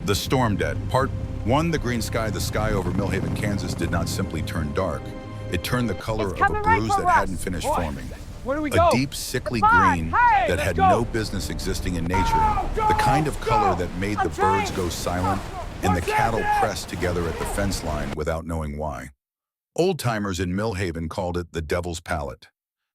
The Storm Debt. Part 1, the green sky. The sky over Millhaven, Kansas did not simply turn dark. It turned the color It's of a coming right bruise for that hadn't us. finished Boy, forming. Where do we A go? deep, sickly Come on, green hey, that let's had go. no business existing in nature. The kind of color that made the I'm birds trying. go silent and the What's cattle that? pressed together at the fence line without knowing why. Old-timers in Millhaven called it the Devil's Palette.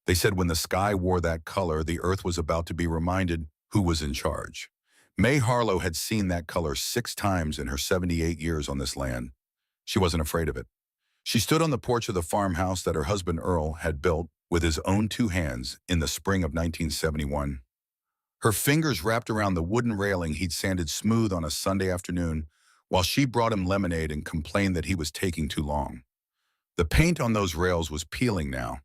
They said when the sky wore that color, the earth was about to be reminded who was in charge. May Harlow had seen that color 6 times in her 78 years on this land. She wasn't afraid of it. She stood on the porch of the farmhouse that her husband Earl had built with his own 2 hands in the spring of 1971. Her fingers wrapped around the wooden railing he'd sanded smooth on a Sunday afternoon while she brought him lemonade and complained that he was taking too long. The paint on those rails was peeling now.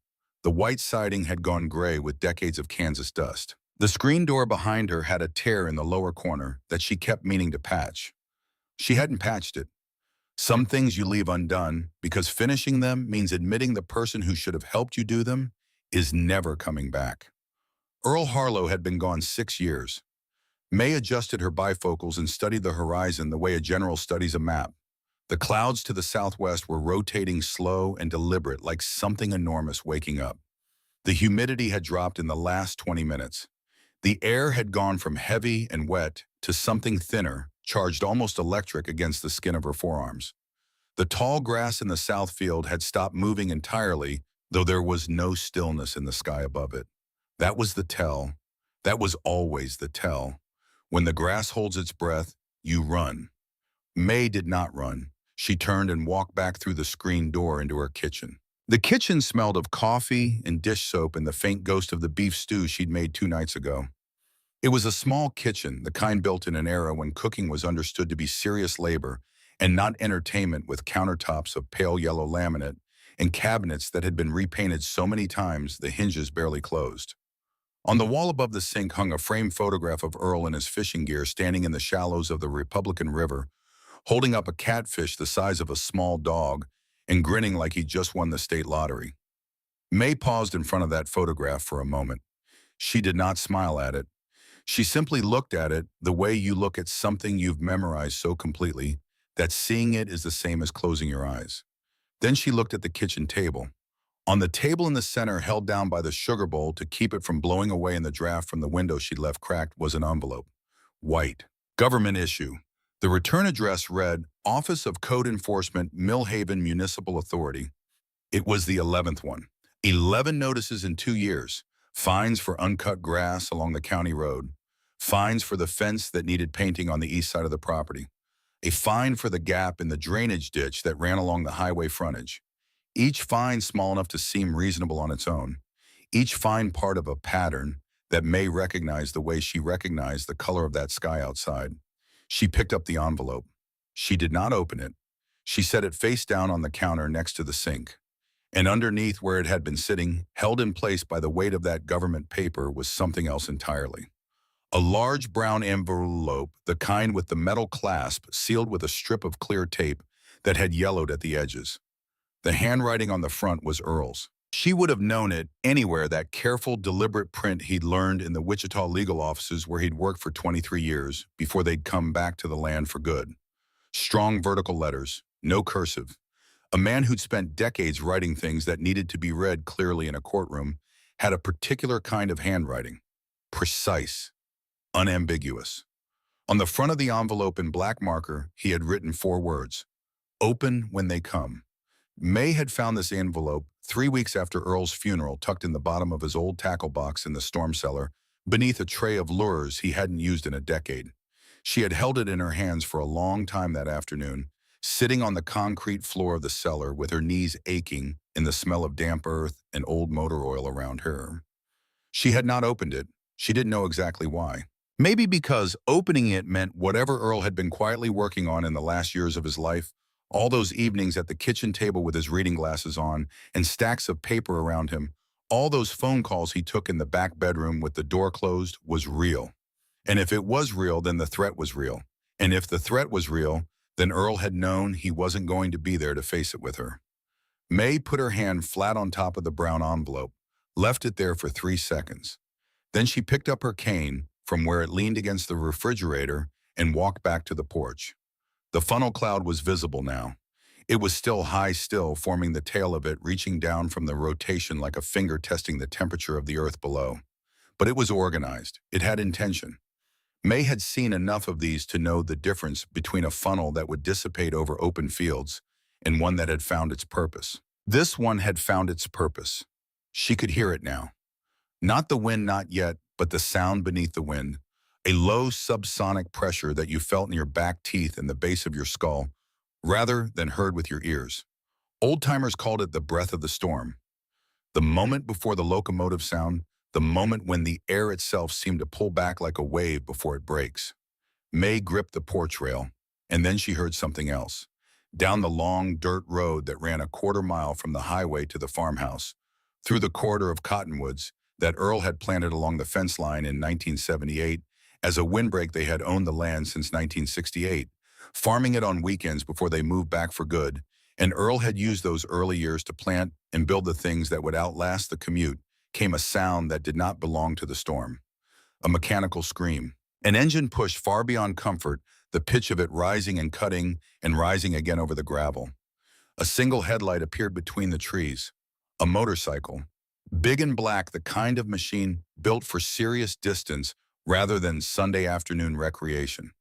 The white siding had gone gray with decades of Kansas dust. The screen door behind her had a tear in the lower corner that she kept meaning to patch. She hadn't patched it. Some things you leave undone because finishing them means admitting the person who should have helped you do them is never coming back. Earl Harlow had been gone 6 years. May adjusted her bifocals and studied the horizon the way a general studies a map. The clouds to the southwest were rotating slow and deliberate like something enormous waking up. The humidity had dropped in the last 20 minutes. The air had gone from heavy and wet to something thinner, charged almost electric against the skin of her forearms. The tall grass in the south field had stopped moving entirely, though there was no stillness in the sky above it. That was the tell. That was always the tell. When the grass holds its breath, you run. May did not run. She turned and walked back through the screen door into her kitchen. The kitchen smelled of coffee and dish soap and the faint ghost of the beef stew she'd made 2 nights ago. It was a small kitchen, the kind built in an era when cooking was understood to be serious labor and not entertainment, with countertops of pale yellow laminate and cabinets that had been repainted so many times the hinges barely closed. On the wall above the sink hung a framed photograph of Earl in his fishing gear standing in the shallows of the Republican River, holding up a catfish the size of a small dog and grinning like he'd just won the state lottery. May paused in front of that photograph for a moment. She did not smile at it. She simply looked at it the way you look at something you've memorized so completely that seeing it is the same as closing your eyes. Then she looked at the kitchen table. On the table in the center, held down by the sugar bowl to keep it from blowing away in the draft from the window she'd left cracked, was an envelope. White. Government issue. The return address read, Office of Code Enforcement, Millhaven Municipal Authority. It was the 11th one. 11 notices in 2 years. Fines for uncut grass along the county road. Fines for the fence that needed painting on the east side of the property. A fine for the gap in the drainage ditch that ran along the highway frontage. Each fine small enough to seem reasonable on its own. Each fine part of a pattern that May recognized the way she recognized the color of that sky outside. She picked up the envelope. She did not open it. She set it face down on the counter next to the sink. And underneath where it had been sitting, held in place by the weight of that government paper, was something else entirely. A large brown envelope, the kind with the metal clasp sealed with a strip of clear tape that had yellowed at the edges. The handwriting on the front was Earl's. She would have known it anywhere, that careful, deliberate print he'd learned in the Wichita legal offices where he'd worked for 23 years before they'd come back to the land for good. Strong vertical letters, no cursive. A man who'd spent decades writing things that needed to be read clearly in a courtroom had a particular kind of handwriting. Precise, unambiguous. On the front of the envelope in black marker, he had written 4 words, Open when they come. May had found this envelope 3 weeks after Earl's funeral, tucked in the bottom of his old tackle box in the storm cellar, beneath a tray of lures he hadn't used in a decade. She had held it in her hands for a long time that afternoon, sitting on the concrete floor of the cellar with her knees aching in the smell of damp earth and old motor oil around her. She had not opened it. She didn't know exactly why. Maybe because opening it meant whatever Earl had been quietly working on in the last years of his life, all those evenings at the kitchen table with his reading glasses on and stacks of paper around him, all those phone calls he took in the back bedroom with the door closed, was real. And if it was real, then the threat was real. And if the threat was real, then Earl had known he wasn't going to be there to face it with her. May put her hand flat on top of the brown envelope, left it there for 3 seconds. Then she picked up her cane from where it leaned against the refrigerator and walked back to the porch. The funnel cloud was visible now. It was still high still, forming the tail of it, reaching down from the rotation like a finger testing the temperature of the earth below. But it was organized. It had intention. May had seen enough of these to know the difference between a funnel that would dissipate over open fields and one that had found its purpose. This one had found its purpose. She could hear it now. Not the wind, not yet, but the sound beneath the wind. A low subsonic pressure that you felt in your back teeth and the base of your skull, rather than heard with your ears. Old-timers called it the breath of the storm. The moment before the locomotive sound, the moment when the air itself seemed to pull back like a wave before it breaks. May gripped the porch rail, and then she heard something else. Down the long dirt road that ran a quarter-mile from the highway to the farmhouse, through the corridor of cottonwoods that Earl had planted along the fence line in 1978, as a windbreak they had owned the land since 1968, farming it on weekends before they moved back for good, and Earl had used those early years to plant and build the things that would outlast the commute, came a sound that did not belong to the storm. A mechanical scream. An engine pushed far beyond comfort, the pitch of it rising and cutting and rising again over the gravel. A single headlight appeared between the trees. A motorcycle. Big and black, the kind of machine built for serious distance rather than Sunday afternoon recreation.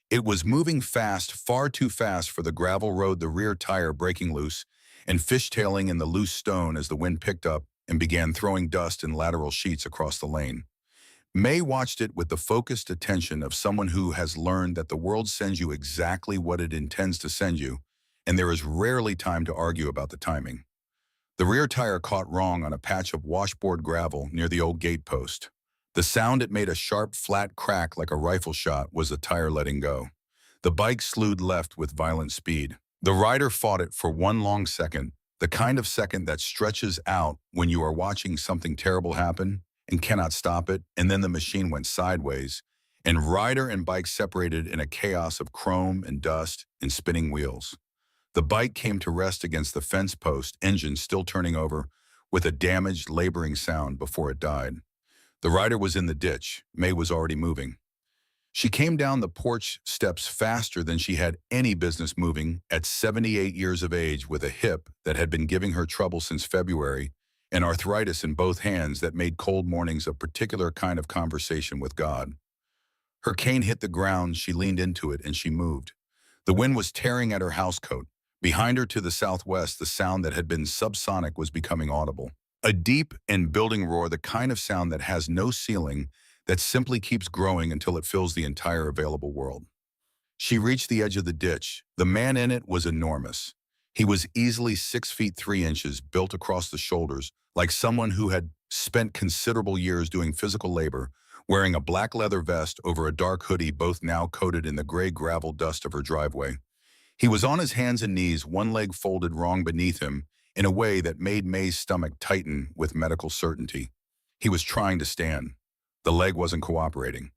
It was moving fast, far too fast for the gravel road, the rear tire breaking loose and fishtailing in the loose stone as the wind picked up and began throwing dust in lateral sheets across the lane. May watched it with the focused attention of someone who has learned that the world sends you exactly what it intends to send you, and there is rarely time to argue about the timing. The rear tire caught wrong on a patch of washboard gravel near the old gate post. The sound it made, a sharp, flat crack like a rifle shot, was the tire letting go. The bike slewed left with violent speed. The rider fought it for one long second, the kind of second that stretches out when you are watching something terrible happen and cannot stop it, and then the machine went sideways, and rider and bike separated in a chaos of chrome and dust and spinning wheels. The bike came to rest against the fence post, engine still turning over, with a damaged, laboring sound before it died. The rider was in the ditch. May was already moving. She came down the porch steps faster than she had any business moving at 78 years of age, with a hip that had been giving her trouble since February and arthritis in both hands that made cold mornings a particular kind of conversation with God. Her cane hit the ground, she leaned into it, and she moved. The wind was tearing at her housecoat. Behind her to the southwest, the sound that had been subsonic was becoming audible. A deep and building roar, the kind of sound that has no ceiling, that simply keeps growing until it fills the entire available world. She reached the edge of the ditch. The man in it was enormous. He was easily 6 feet 3 inches, built across the shoulders, like someone who had spent considerable years doing physical labor, wearing a black leather vest over a dark hoodie, both now coated in the gray gravel dust of her driveway. He was on his hands and knees, one leg folded wrong beneath him, in a way that made May's stomach tighten with medical certainty. He was trying to stand. The leg wasn't cooperating.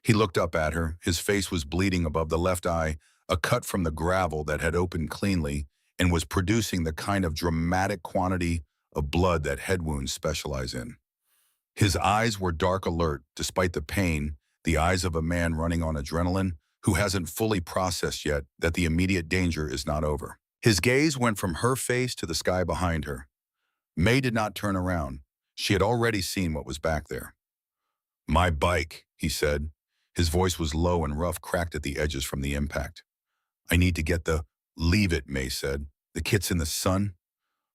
He looked up at her. His face was bleeding above the left eye, a cut from the gravel that had opened cleanly and was producing the kind of dramatic quantity of blood that head wounds specialize in. His eyes were dark alert, despite the pain, the eyes of a man running on adrenaline who hasn't fully processed yet that the immediate danger is not over. His gaze went from her face to the sky behind her. May did not turn around. She had already seen what was back there. "My bike," he said. His voice was low and rough, cracked at the edges from the impact. "I need to get the—" "Leave it," May said. "The kit's in the sun."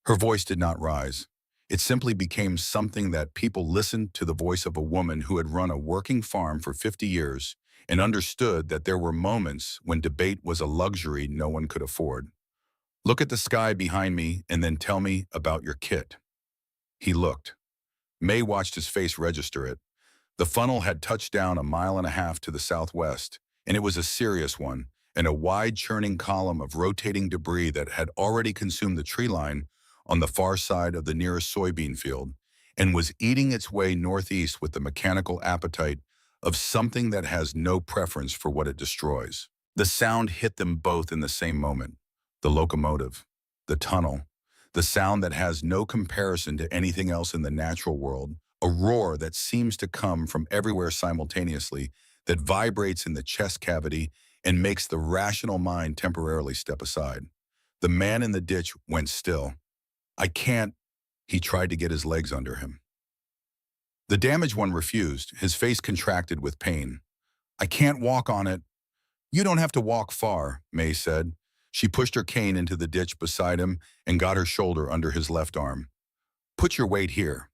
Her voice did not rise. It simply became something that people listened to, the voice of a woman who had run a working farm for 50 years and understood that there were moments when debate was a luxury no one could afford. "Look at the sky behind me and then tell me about your kit." He looked. May watched his face register it. The funnel had touched down 1.5 miles to the southwest, and it was a serious one, and a wide churning column of rotating debris that had already consumed the tree line on the far side of the nearest soybean field, and was eating its way northeast with the mechanical appetite of something that has no preference for what it destroys. The sound hit them both in the same moment. The locomotive, the tunnel, the sound that has no comparison to anything else in the natural world, a roar that seems to come from everywhere simultaneously, that vibrates in the chest cavity and makes the rational mind temporarily step aside. The man in the ditch went still. I can't. He tried to get his legs under him. The damaged one refused, his face contracted with pain. I can't walk on it. You don't have to walk far, May said. She pushed her cane into the ditch beside him and got her shoulder under his left arm. Put your weight here.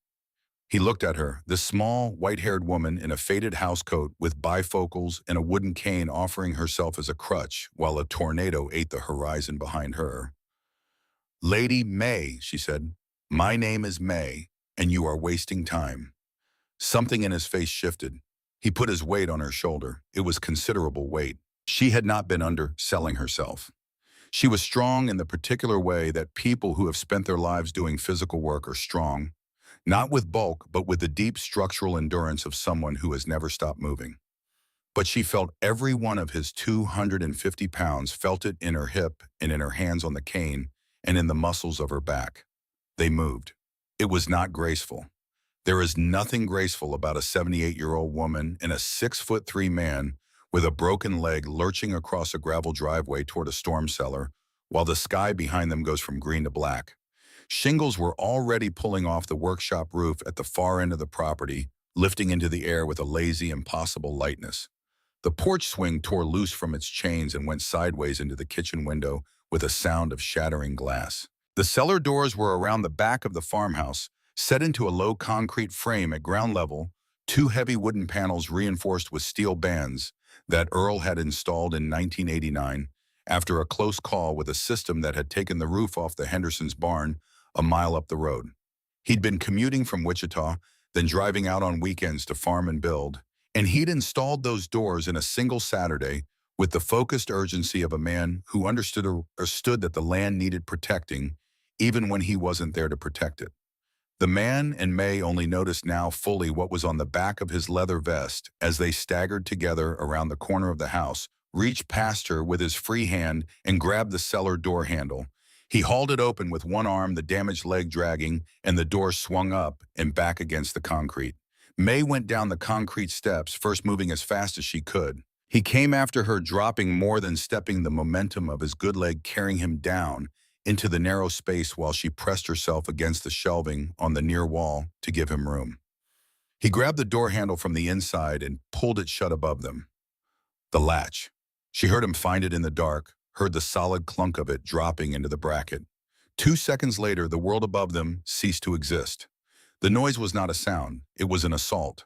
He looked at her, this small, white-haired woman in a faded housecoat with bifocals and a wooden cane offering herself as a crutch while a tornado ate the horizon behind her. Lady May, she said, my name is May, and you are wasting time. Something in his face shifted. He put his weight on her shoulder. It was considerable weight. She had not been underselling herself. She was strong in the particular way that people who have spent their lives doing physical work are strong, not with bulk, but with the deep structural endurance of someone who has never stopped moving. But she felt every one of his 250 pounds, felt it in her hip and in her hands on the cane and in the muscles of her back. They moved. It was not graceful. There is nothing graceful about a 78-year-old woman and a 6'3" man with a broken leg lurching across a gravel driveway toward a storm cellar, while the sky behind them goes from green to black. Shingles were already pulling off the workshop roof at the far end of the property, lifting into the air with a lazy, impossible lightness. The porch swing tore loose from its chains and went sideways into the kitchen window with a sound of shattering glass. The cellar doors were around the back of the farmhouse, set into a low concrete frame at ground level, two heavy wooden panels reinforced with steel bands that Earl had installed in 1989 after a close call with a system that had taken the roof off the Henderson's barn a mile up the road. He'd been commuting from Wichita, then driving out on weekends to farm and build, and he'd installed those doors in a single Saturday with the focused urgency of a man who understood that the land needed protecting even when he wasn't there to protect it. The man and May only noticed now fully what was on the back of his leather vest as they staggered together around the corner of the house, reached past her with his free hand and grabbed the cellar door handle. He hauled it open with one arm, the damaged leg dragging, and the door swung up and back against the concrete. May went down the concrete steps, first moving as fast as she could. He came after her, dropping more than stepping, the momentum of his good leg carrying him down into the narrow space while she pressed herself against the shelving on the near wall to give him room. He grabbed the door handle from the inside and pulled it shut above them. The latch. She heard him find it in the dark, heard the solid clunk of it dropping into the bracket. 2 seconds later, the world above them ceased to exist. The noise was not a sound, it was an assault.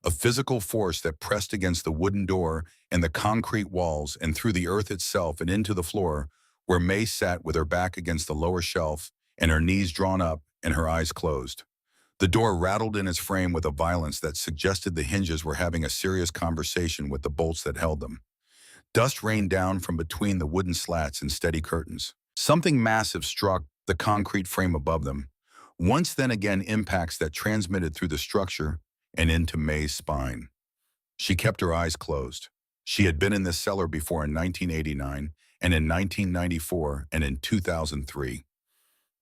A physical force that pressed against the wooden door and the concrete walls and through the earth itself and into the floor, where May sat with her back against the lower shelf and her knees drawn up and her eyes closed. The door rattled in its frame with a violence that suggested the hinges were having a serious conversation with the bolts that held them. Dust rained down from between the wooden slats and steady curtains. Something massive struck the concrete frame above them. Once then again, impacts that transmitted through the structure and into May's spine. She kept her eyes closed. She had been in this cellar before in 1989, and in 1994, and in 2003.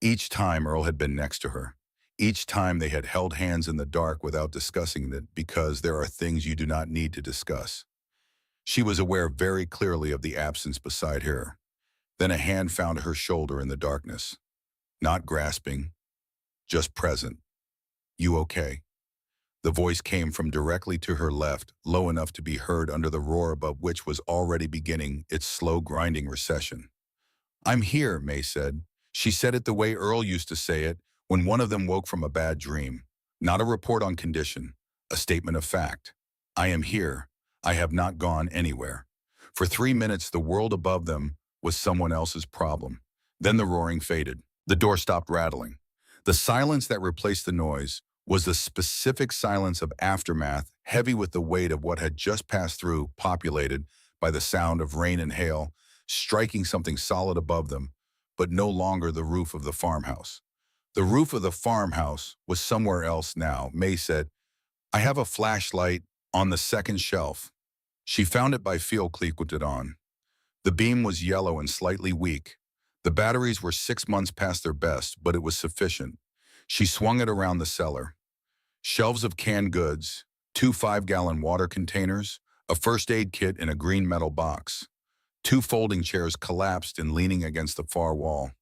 Each time Earl had been next to her. Each time they had held hands in the dark without discussing it, because there are things you do not need to discuss. She was aware very clearly of the absence beside her. Then a hand found her shoulder in the darkness. Not grasping, just present. You okay? The voice came from directly to her left, low enough to be heard under the roar above which was already beginning its slow grinding recession. I'm here, May said. She said it the way Earl used to say it when one of them woke from a bad dream. Not a report on condition, a statement of fact. I am here. I have not gone anywhere. For 3 minutes, the world above them was someone else's problem. Then the roaring faded. The door stopped rattling. The silence that replaced the noise was the specific silence of aftermath, heavy with the weight of what had just passed through, populated by the sound of rain and hail, striking something solid above them, but no longer the roof of the farmhouse. The roof of the farmhouse was somewhere else now. May said, I have a flashlight on the second shelf. She found it by feel, clicked it on. The beam was yellow and slightly weak. The batteries were 6 months past their best, but it was sufficient. She swung it around the cellar. Shelves of canned goods, 2 5-gallon water containers, a first aid kit in a green metal box. Two folding chairs collapsed and leaning against the far wall.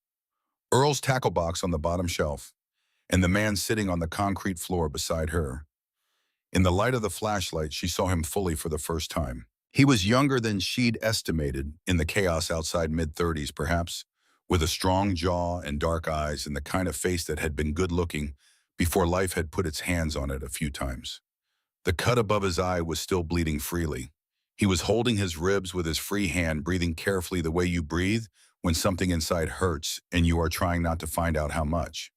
Earl's tackle box on the bottom shelf, and the man sitting on the concrete floor beside her. In the light of the flashlight, she saw him fully for the first time. He was younger than she'd estimated, in the chaos outside mid-30s perhaps, with a strong jaw and dark eyes and the kind of face that had been good-looking before life had put its hands on it a few times. The cut above his eye was still bleeding freely. He was holding his ribs with his free hand, breathing carefully the way you breathe when something inside hurts and you are trying not to find out how much.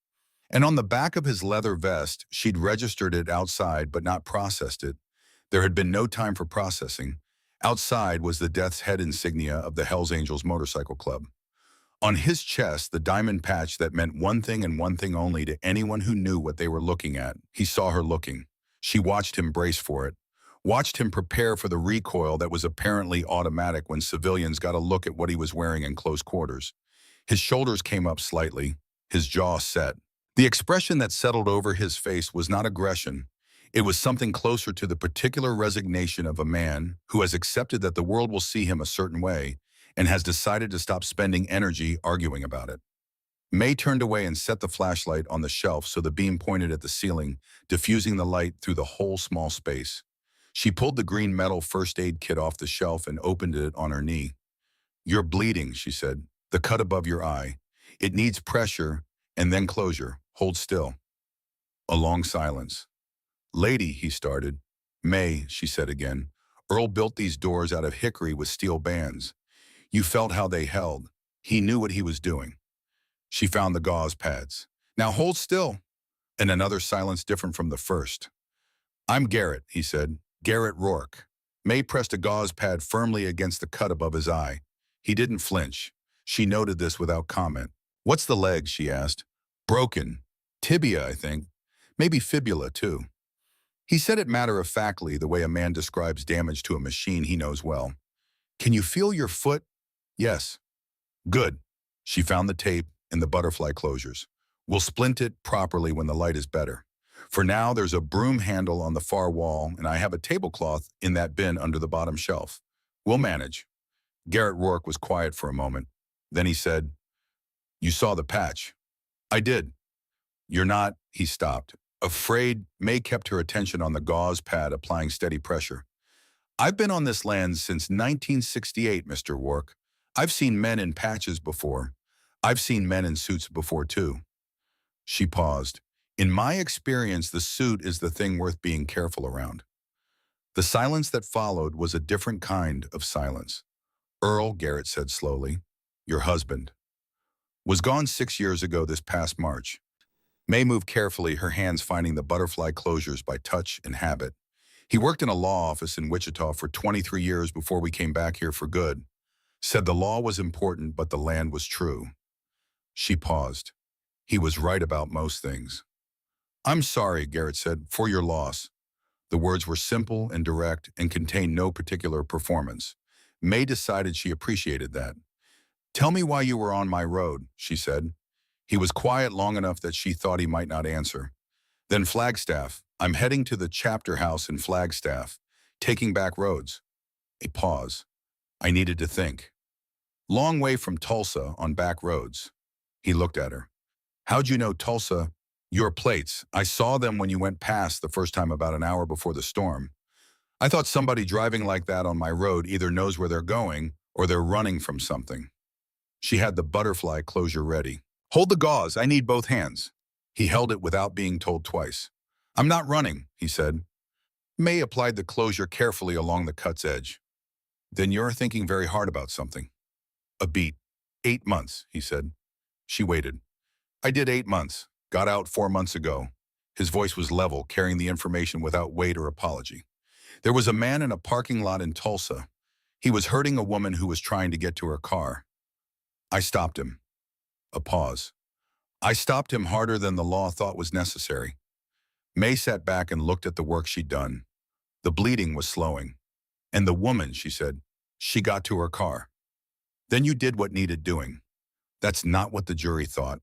And on the back of his leather vest, she'd registered it outside but not processed it. There had been no time for processing. Outside was the Death's Head insignia of the Hells Angels Motorcycle Club. On his chest, the diamond patch that meant one thing and one thing only to anyone who knew what they were looking at. He saw her looking. She watched him brace for it, watched him prepare for the recoil that was apparently automatic when civilians got a look at what he was wearing in close quarters. His shoulders came up slightly, his jaw set. The expression that settled over his face was not aggression. It was something closer to the particular resignation of a man who has accepted that the world will see him a certain way and has decided to stop spending energy arguing about it. May turned away and set the flashlight on the shelf so the beam pointed at the ceiling, diffusing the light through the whole small space. She pulled the green metal first aid kit off the shelf and opened it on her knee. "You're bleeding," she said. "The cut above your eye. It needs pressure and then closure. Hold still." A long silence. "Lady," he started. "May," she said again. "Earl built these doors out of hickory with steel bands. You felt how they held. He knew what he was doing." She found the gauze pads. "Now hold still." And another silence different from the first. "I'm Garrett," he said. "Garrett Rourke." May pressed a gauze pad firmly against the cut above his eye. He didn't flinch. She noted this without comment. "What's the leg?" she asked. "Broken. Tibia, I think. Maybe fibula, too." He said it matter-of-factly, the way a man describes damage to a machine he knows well. "Can you feel your foot?" "Yes." "Good." She found the tape and the butterfly closures. "We'll splint it properly when the light is better. For now, there's a broom handle on the far wall, and I have a tablecloth in that bin under the bottom shelf. We'll manage." Garrett Rourke was quiet for a moment. Then he said, "You saw the patch." "I did." "You're not," he stopped. Afraid, May kept her attention on the gauze pad, applying steady pressure. "I've been on this land since 1968, Mr. Rourke. I've seen men in patches before. I've seen men in suits before, too." She paused. "In my experience, the suit is the thing worth being careful around." The silence that followed was a different kind of silence. "Earl," Garrett said slowly, "your husband was gone 6 years ago this past March." May moved carefully, her hands finding the butterfly closures by touch and habit. "He worked in a law office in Wichita for 23 years before we came back here for good. Said the law was important, but the land was true." She paused. "He was right about most things." "I'm sorry," Garrett said, "for your loss." The words were simple and direct and contained no particular performance. May decided she appreciated that. "Tell me why you were on my road," she said. He was quiet long enough that she thought he might not answer. "Then Flagstaff. I'm heading to the chapter house in Flagstaff, taking back roads." A pause. "I needed to think." "Long way from Tulsa on back roads." He looked at her. "How'd you know Tulsa?" "Your plates. I saw them when you went past the first time about an hour before the storm. I thought somebody driving like that on my road either knows where they're going or they're running from something." She had the butterfly closure ready. "Hold the gauze, I need both hands." He held it without being told twice. "I'm not running," he said. May applied the closure carefully along the cut's edge. "Then you're thinking very hard about something." "A beat. 8 months," he said. She waited. "I did 8 months. Got out 4 months ago." His voice was level, carrying the information without weight or apology. "There was a man in a parking lot in Tulsa. He was hurting a woman who was trying to get to her car. I stopped him." A pause. "I stopped him harder than the law thought was necessary." May sat back and looked at the work she'd done. The bleeding was slowing. "And the woman," she said, "she got to her car. Then you did what needed doing." "That's not what the jury thought."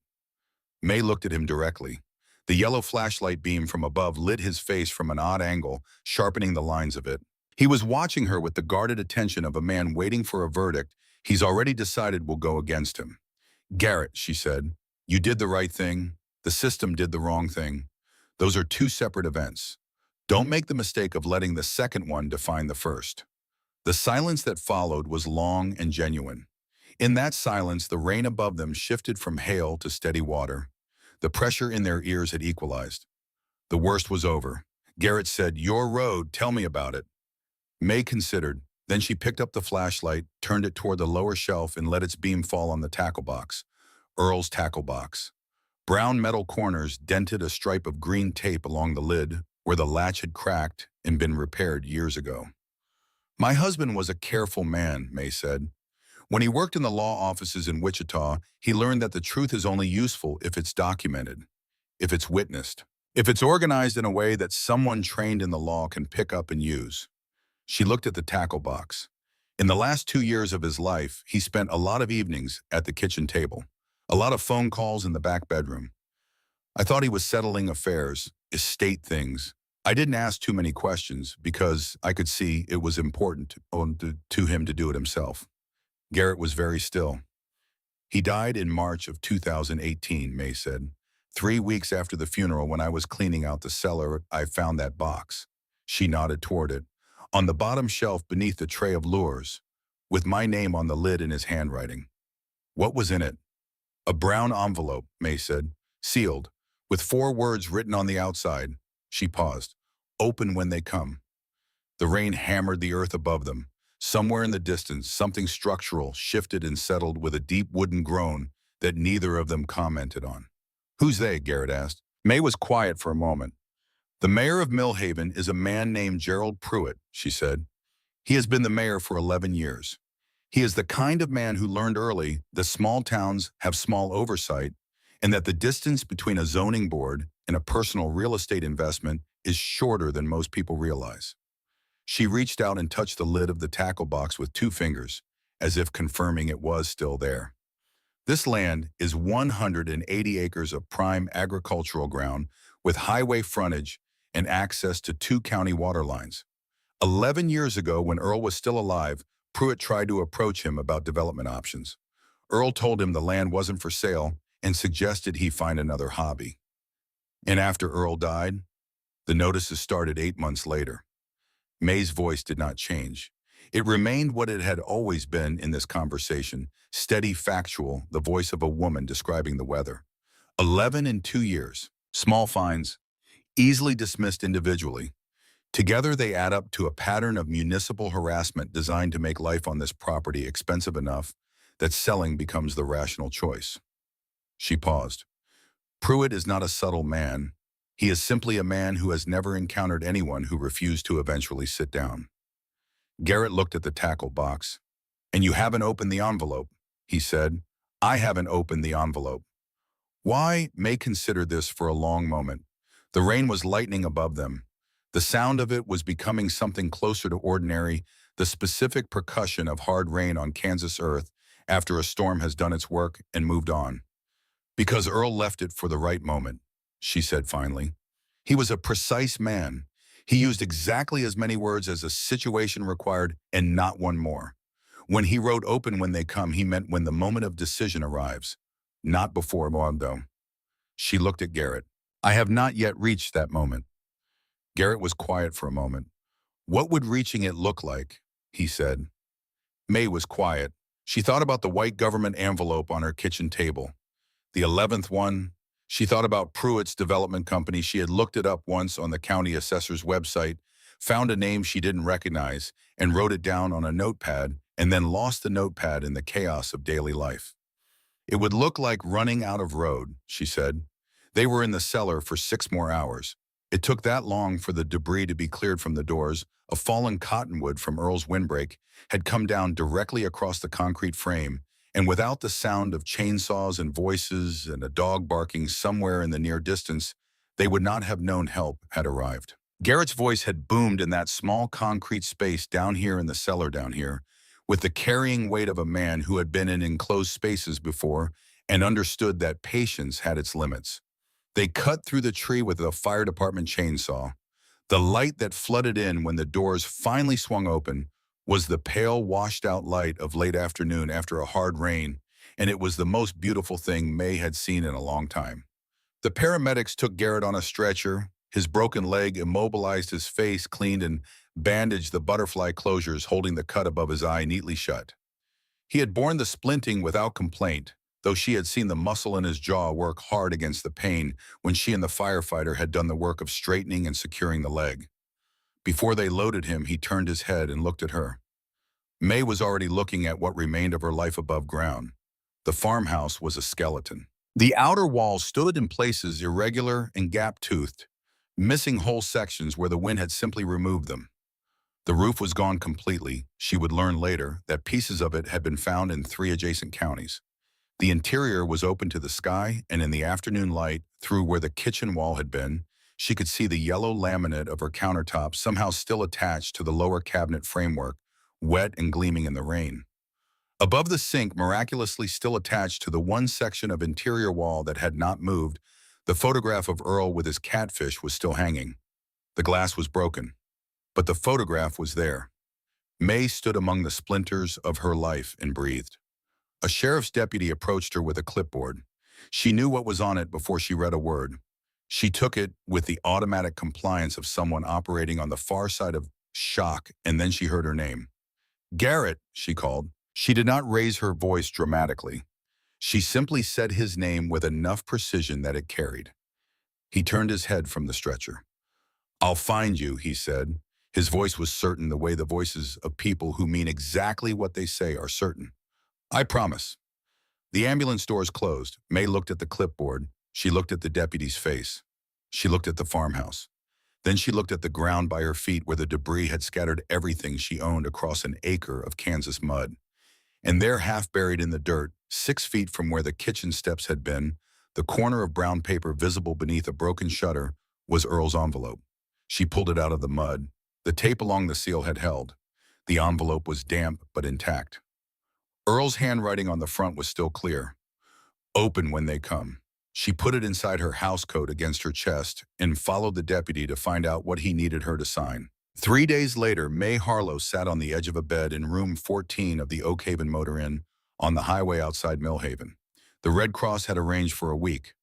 May looked at him directly. The yellow flashlight beam from above lit his face from an odd angle, sharpening the lines of it. He was watching her with the guarded attention of a man waiting for a verdict, He's already decided we'll go against him. Garrett, she said, you did the right thing. The system did the wrong thing. Those are two separate events. Don't make the mistake of letting the second one define the first. The silence that followed was long and genuine. In that silence, the rain above them shifted from hail to steady water. The pressure in their ears had equalized. The worst was over. Garrett said, your road, tell me about it. May considered. Then she picked up the flashlight, turned it toward the lower shelf, and let its beam fall on the tackle box. Earl's tackle box. Brown metal corners dented a stripe of green tape along the lid where the latch had cracked and been repaired years ago. My husband was a careful man, May said. When he worked in the law offices in Wichita, he learned that the truth is only useful if it's documented, if it's witnessed, if it's organized in a way that someone trained in the law can pick up and use. She looked at the tackle box. In the last 2 years of his life, he spent a lot of evenings at the kitchen table, a lot of phone calls in the back bedroom. I thought he was settling affairs, estate things. I didn't ask too many questions because I could see it was important to him to do it himself. Garrett was very still. He died in March of 2018, May said. 3 weeks after the funeral, when I was cleaning out the cellar, I found that box. She nodded toward it. On the bottom shelf beneath the tray of lures, with my name on the lid in his handwriting. What was in it? A brown envelope, May said, sealed, with 4 words written on the outside. She paused. Open when they come. The rain hammered the earth above them. Somewhere in the distance, something structural shifted and settled with a deep wooden groan that neither of them commented on. Who's they? Garrett asked. May was quiet for a moment. The mayor of Millhaven is a man named Gerald Pruitt, she said. He has been the mayor for 11 years. He is the kind of man who learned early that small towns have small oversight and that the distance between a zoning board and a personal real estate investment is shorter than most people realize. She reached out and touched the lid of the tackle box with 2 fingers, as if confirming it was still there. This land is 180 acres of prime agricultural ground with highway frontage and access to 2 county water lines. 11 years ago, when Earl was still alive, Pruitt tried to approach him about development options. Earl told him the land wasn't for sale and suggested he find another hobby. And after Earl died, the notices started 8 months later. May's voice did not change. It remained what it had always been in this conversation, steady, factual, the voice of a woman describing the weather. 11 in 2 years. Small fines, easily dismissed individually. Together they add up to a pattern of municipal harassment designed to make life on this property expensive enough that selling becomes the rational choice. She paused. Pruitt is not a subtle man. He is simply a man who has never encountered anyone who refused to eventually sit down. Garrett looked at the tackle box. And you haven't opened the envelope, he said. I haven't opened the envelope. Why? May considered this for a long moment. The rain was lightning above them. The sound of it was becoming something closer to ordinary, the specific percussion of hard rain on Kansas earth after a storm has done its work and moved on. Because Earl left it for the right moment, she said finally. He was a precise man. He used exactly as many words as a situation required and not one more. When he wrote open when they come, he meant when the moment of decision arrives, not before though. She looked at Garrett. I have not yet reached that moment. Garrett was quiet for a moment. What would reaching it look like? He said. May was quiet. She thought about the white government envelope on her kitchen table. The 11th one. She thought about Pruitt's development company. She had looked it up once on the county assessor's website, found a name she didn't recognize, and wrote it down on a notepad, and then lost the notepad in the chaos of daily life. It would look like running out of road, she said. They were in the cellar for 6 more hours. It took that long for the debris to be cleared from the doors. A fallen cottonwood from Earl's windbreak had come down directly across the concrete frame, and without the sound of chainsaws and voices and a dog barking somewhere in the near distance, they would not have known help had arrived. Garrett's voice had boomed in that small concrete space down here in the cellar down here, with the carrying weight of a man who had been in enclosed spaces before and understood that patience had its limits. They cut through the tree with a fire department chainsaw. The light that flooded in when the doors finally swung open was the pale, washed-out light of late afternoon after a hard rain, and it was the most beautiful thing May had seen in a long time. The paramedics took Garrett on a stretcher. His broken leg immobilized, his face cleaned, and bandaged the butterfly closures holding the cut above his eye neatly shut. He had borne the splinting without complaint, though she had seen the muscle in his jaw work hard against the pain when she and the firefighter had done the work of straightening and securing the leg. Before they loaded him, he turned his head and looked at her. May was already looking at what remained of her life above ground. The farmhouse was a skeleton. The outer walls stood in places irregular and gap-toothed, missing whole sections where the wind had simply removed them. The roof was gone completely. She would learn later that pieces of it had been found in 3 adjacent counties. The interior was open to the sky, and in the afternoon light, through where the kitchen wall had been, she could see the yellow laminate of her countertop somehow still attached to the lower cabinet framework, wet and gleaming in the rain. Above the sink, miraculously still attached to the one section of interior wall that had not moved, the photograph of Earl with his catfish was still hanging. The glass was broken, but the photograph was there. May stood among the splinters of her life and breathed. A sheriff's deputy approached her with a clipboard. She knew what was on it before she read a word. She took it with the automatic compliance of someone operating on the far side of shock, and then she heard her name. "Garrett," she called. She did not raise her voice dramatically. She simply said his name with enough precision that it carried. He turned his head from the stretcher. "I'll find you," he said. His voice was certain, the way the voices of people who mean exactly what they say are certain. "I promise." The ambulance doors closed. May looked at the clipboard. She looked at the deputy's face. She looked at the farmhouse. Then she looked at the ground by her feet where the debris had scattered everything she owned across an acre of Kansas mud. And there, half buried in the dirt, 6 feet from where the kitchen steps had been, the corner of brown paper visible beneath a broken shutter, was Earl's envelope. She pulled it out of the mud. The tape along the seal had held. The envelope was damp but intact. Earl's handwriting on the front was still clear. "Open when they come." She put it inside her housecoat against her chest and followed the deputy to find out what he needed her to sign. 3 days later, May Harlow sat on the edge of a bed in room 14 of the Oak Haven Motor Inn on the highway outside Millhaven. The Red Cross had arranged for a week.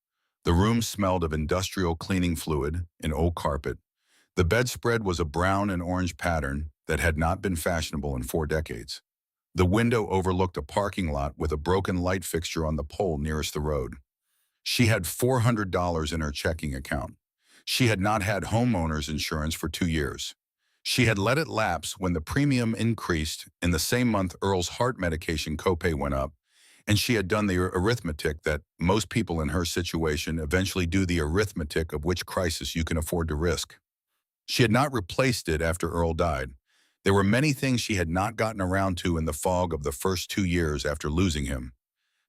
The room smelled of industrial cleaning fluid and old carpet. The bedspread was a brown and orange pattern that had not been fashionable in 4 decades. The window overlooked a parking lot with a broken light fixture on the pole nearest the road. She had $400 in her checking account. She had not had homeowner's insurance for 2 years. She had let it lapse when the premium increased. In the same month, Earl's heart medication copay went up, and she had done the arithmetic that most people in her situation eventually do, the arithmetic of which crisis you can afford to risk. She had not replaced it after Earl died. There were many things she had not gotten around to in the fog of the first 2 years after losing him.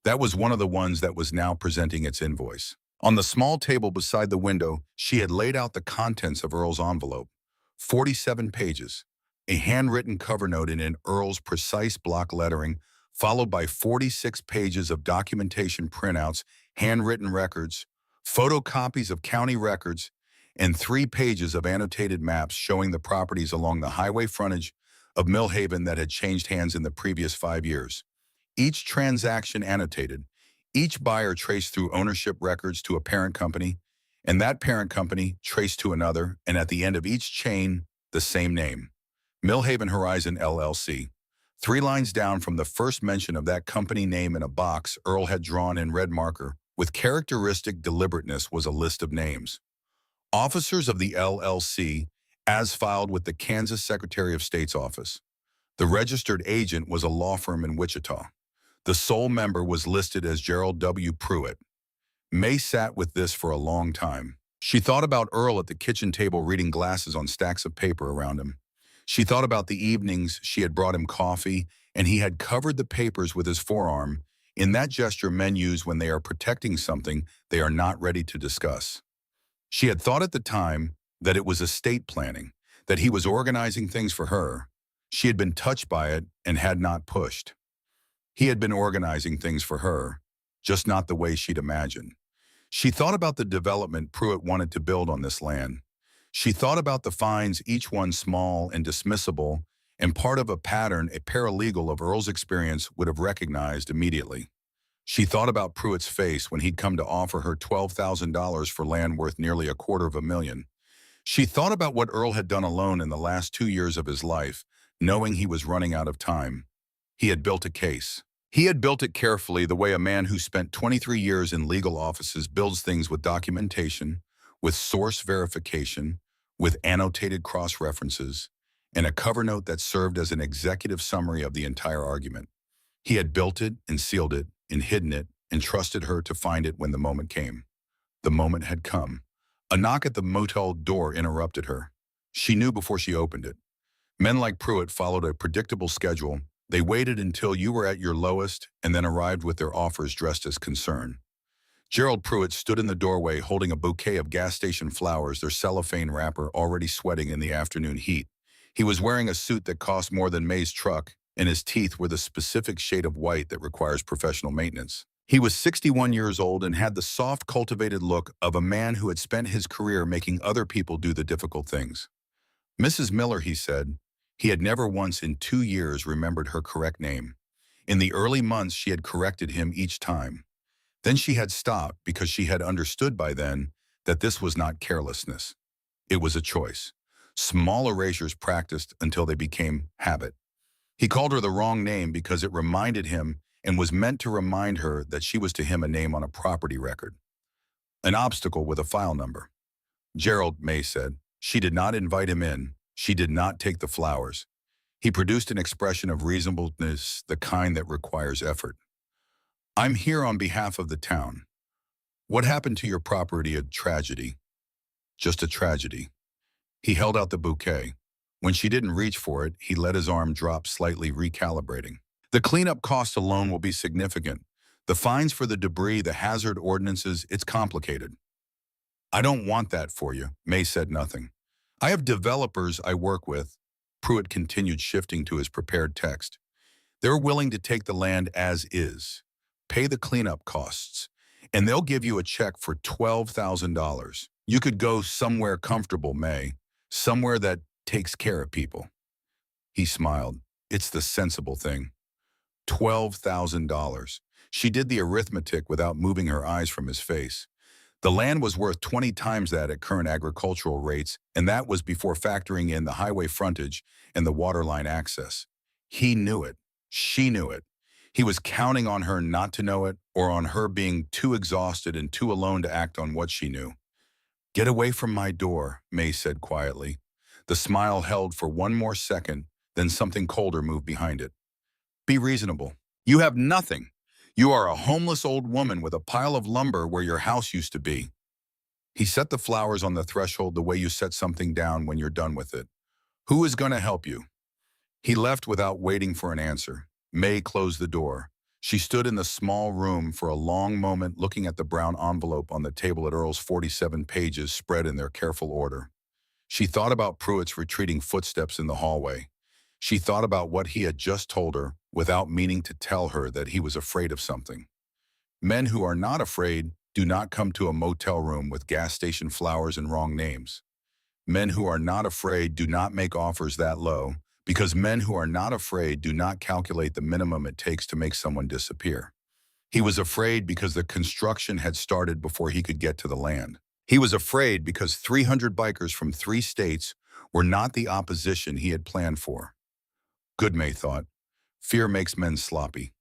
That was one of the ones that was now presenting its invoice. On the small table beside the window, she had laid out the contents of Earl's envelope. 47 pages, a handwritten cover note in Earl's precise block lettering, followed by 46 pages of documentation printouts, handwritten records, photocopies of county records, and 3 pages of annotated maps showing the properties along the highway frontage of Millhaven that had changed hands in the previous 5 years. Each transaction annotated, each buyer traced through ownership records to a parent company, and that parent company traced to another, and at the end of each chain, the same name, Millhaven Horizon LLC. 3 lines down from the first mention of that company name in a box Earl had drawn in red marker, with characteristic deliberateness, was a list of names. Officers of the LLC, as filed with the Kansas Secretary of State's office. The registered agent was a law firm in Wichita. The sole member was listed as Gerald W. Pruitt. May sat with this for a long time. She thought about Earl at the kitchen table reading glasses on stacks of paper around him. She thought about the evenings she had brought him coffee, and he had covered the papers with his forearm, in that gesture men use when they are protecting something they are not ready to discuss. She had thought at the time that it was estate planning, that he was organizing things for her. She had been touched by it and had not pushed. He had been organizing things for her, just not the way she'd imagined. She thought about the development Pruitt wanted to build on this land. She thought about the fines, each one small and dismissible, and part of a pattern a paralegal of Earl's experience would have recognized immediately. She thought about Pruitt's face when he'd come to offer her $12,000 for land worth nearly $250,000. She thought about what Earl had done alone in the last 2 years of his life, knowing he was running out of time. He had built a case. He had built it carefully the way a man who spent 23 years in legal offices builds things with documentation, with source verification, with annotated cross-references, and a cover note that served as an executive summary of the entire argument. He had built it and sealed it and hidden it and trusted her to find it when the moment came. The moment had come. A knock at the motel door interrupted her. She knew before she opened it. Men like Pruitt followed a predictable schedule. They waited until you were at your lowest and then arrived with their offers dressed as concern. Gerald Pruitt stood in the doorway holding a bouquet of gas station flowers, their cellophane wrapper already sweating in the afternoon heat. He was wearing a suit that cost more than May's truck, and his teeth were the specific shade of white that requires professional maintenance. He was 61 years old and had the soft, cultivated look of a man who had spent his career making other people do the difficult things. Mrs. Miller, he said. He had never once in 2 years remembered her correct name. In the early months, she had corrected him each time. Then she had stopped because she had understood by then that this was not carelessness. It was a choice. Small erasures practiced until they became habit. He called her the wrong name because it reminded him and was meant to remind her that she was to him a name on a property record. An obstacle with a file number. Gerald, May said. She did not invite him in. She did not take the flowers. He produced an expression of reasonableness, the kind that requires effort. I'm here on behalf of the town. What happened to your property? A tragedy. Just a tragedy. He held out the bouquet. When she didn't reach for it, he let his arm drop, slightly recalibrating. The cleanup cost alone will be significant. The fines for the debris, the hazard ordinances, it's complicated. I don't want that for you. May said nothing. I have developers I work with. Pruitt continued, shifting to his prepared text. They're willing to take the land as is, pay the cleanup costs, and they'll give you a check for $12,000. You could go somewhere comfortable, May, somewhere that takes care of people. He smiled. It's the sensible thing. $12,000. She did the arithmetic without moving her eyes from his face. The land was worth 20 times that at current agricultural rates, and that was before factoring in the highway frontage and the waterline access. He knew it. She knew it. He was counting on her not to know it, or on her being too exhausted and too alone to act on what she knew. Get away from my door, May said quietly. The smile held for one more second, then something colder moved behind it. Be reasonable. You have nothing. You are a homeless old woman with a pile of lumber where your house used to be. He set the flowers on the threshold the way you set something down when you're done with it. Who is going to help you? He left without waiting for an answer. May closed the door. She stood in the small room for a long moment, looking at the brown envelope on the table at Earl's 47 pages spread in their careful order. She thought about Pruitt's retreating footsteps in the hallway. She thought about what he had just told her, without meaning to tell her that he was afraid of something. Men who are not afraid do not come to a motel room with gas station flowers and wrong names. Men who are not afraid do not make offers that low, because men who are not afraid do not calculate the minimum it takes to make someone disappear. He was afraid because the construction had started before he could get to the land. He was afraid because 300 bikers from 3 states were not the opposition he had planned for. Good, May thought. Fear makes men sloppy.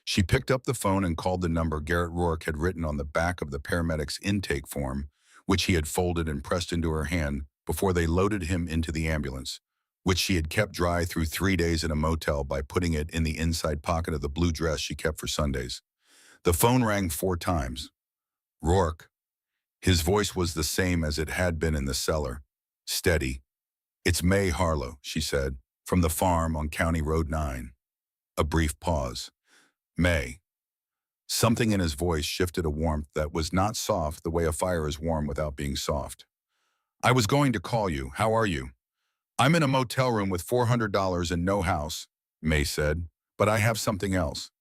She picked up the phone and called the number Garrett Rourke had written on the back of the paramedic's intake form, which he had folded and pressed into her hand before they loaded him into the ambulance, which she had kept dry through 3 days in a motel by putting it in the inside pocket of the blue dress she kept for Sundays. The phone rang 4 times. Rourke. His voice was the same as it had been in the cellar. Steady. It's May Harlow, she said, from the farm on County Road 9. A brief pause. May. Something in his voice shifted a warmth that was not soft the way a fire is warm without being soft. I was going to call you. How are you? I'm in a motel room with $400 and no house, May said, but I have something else.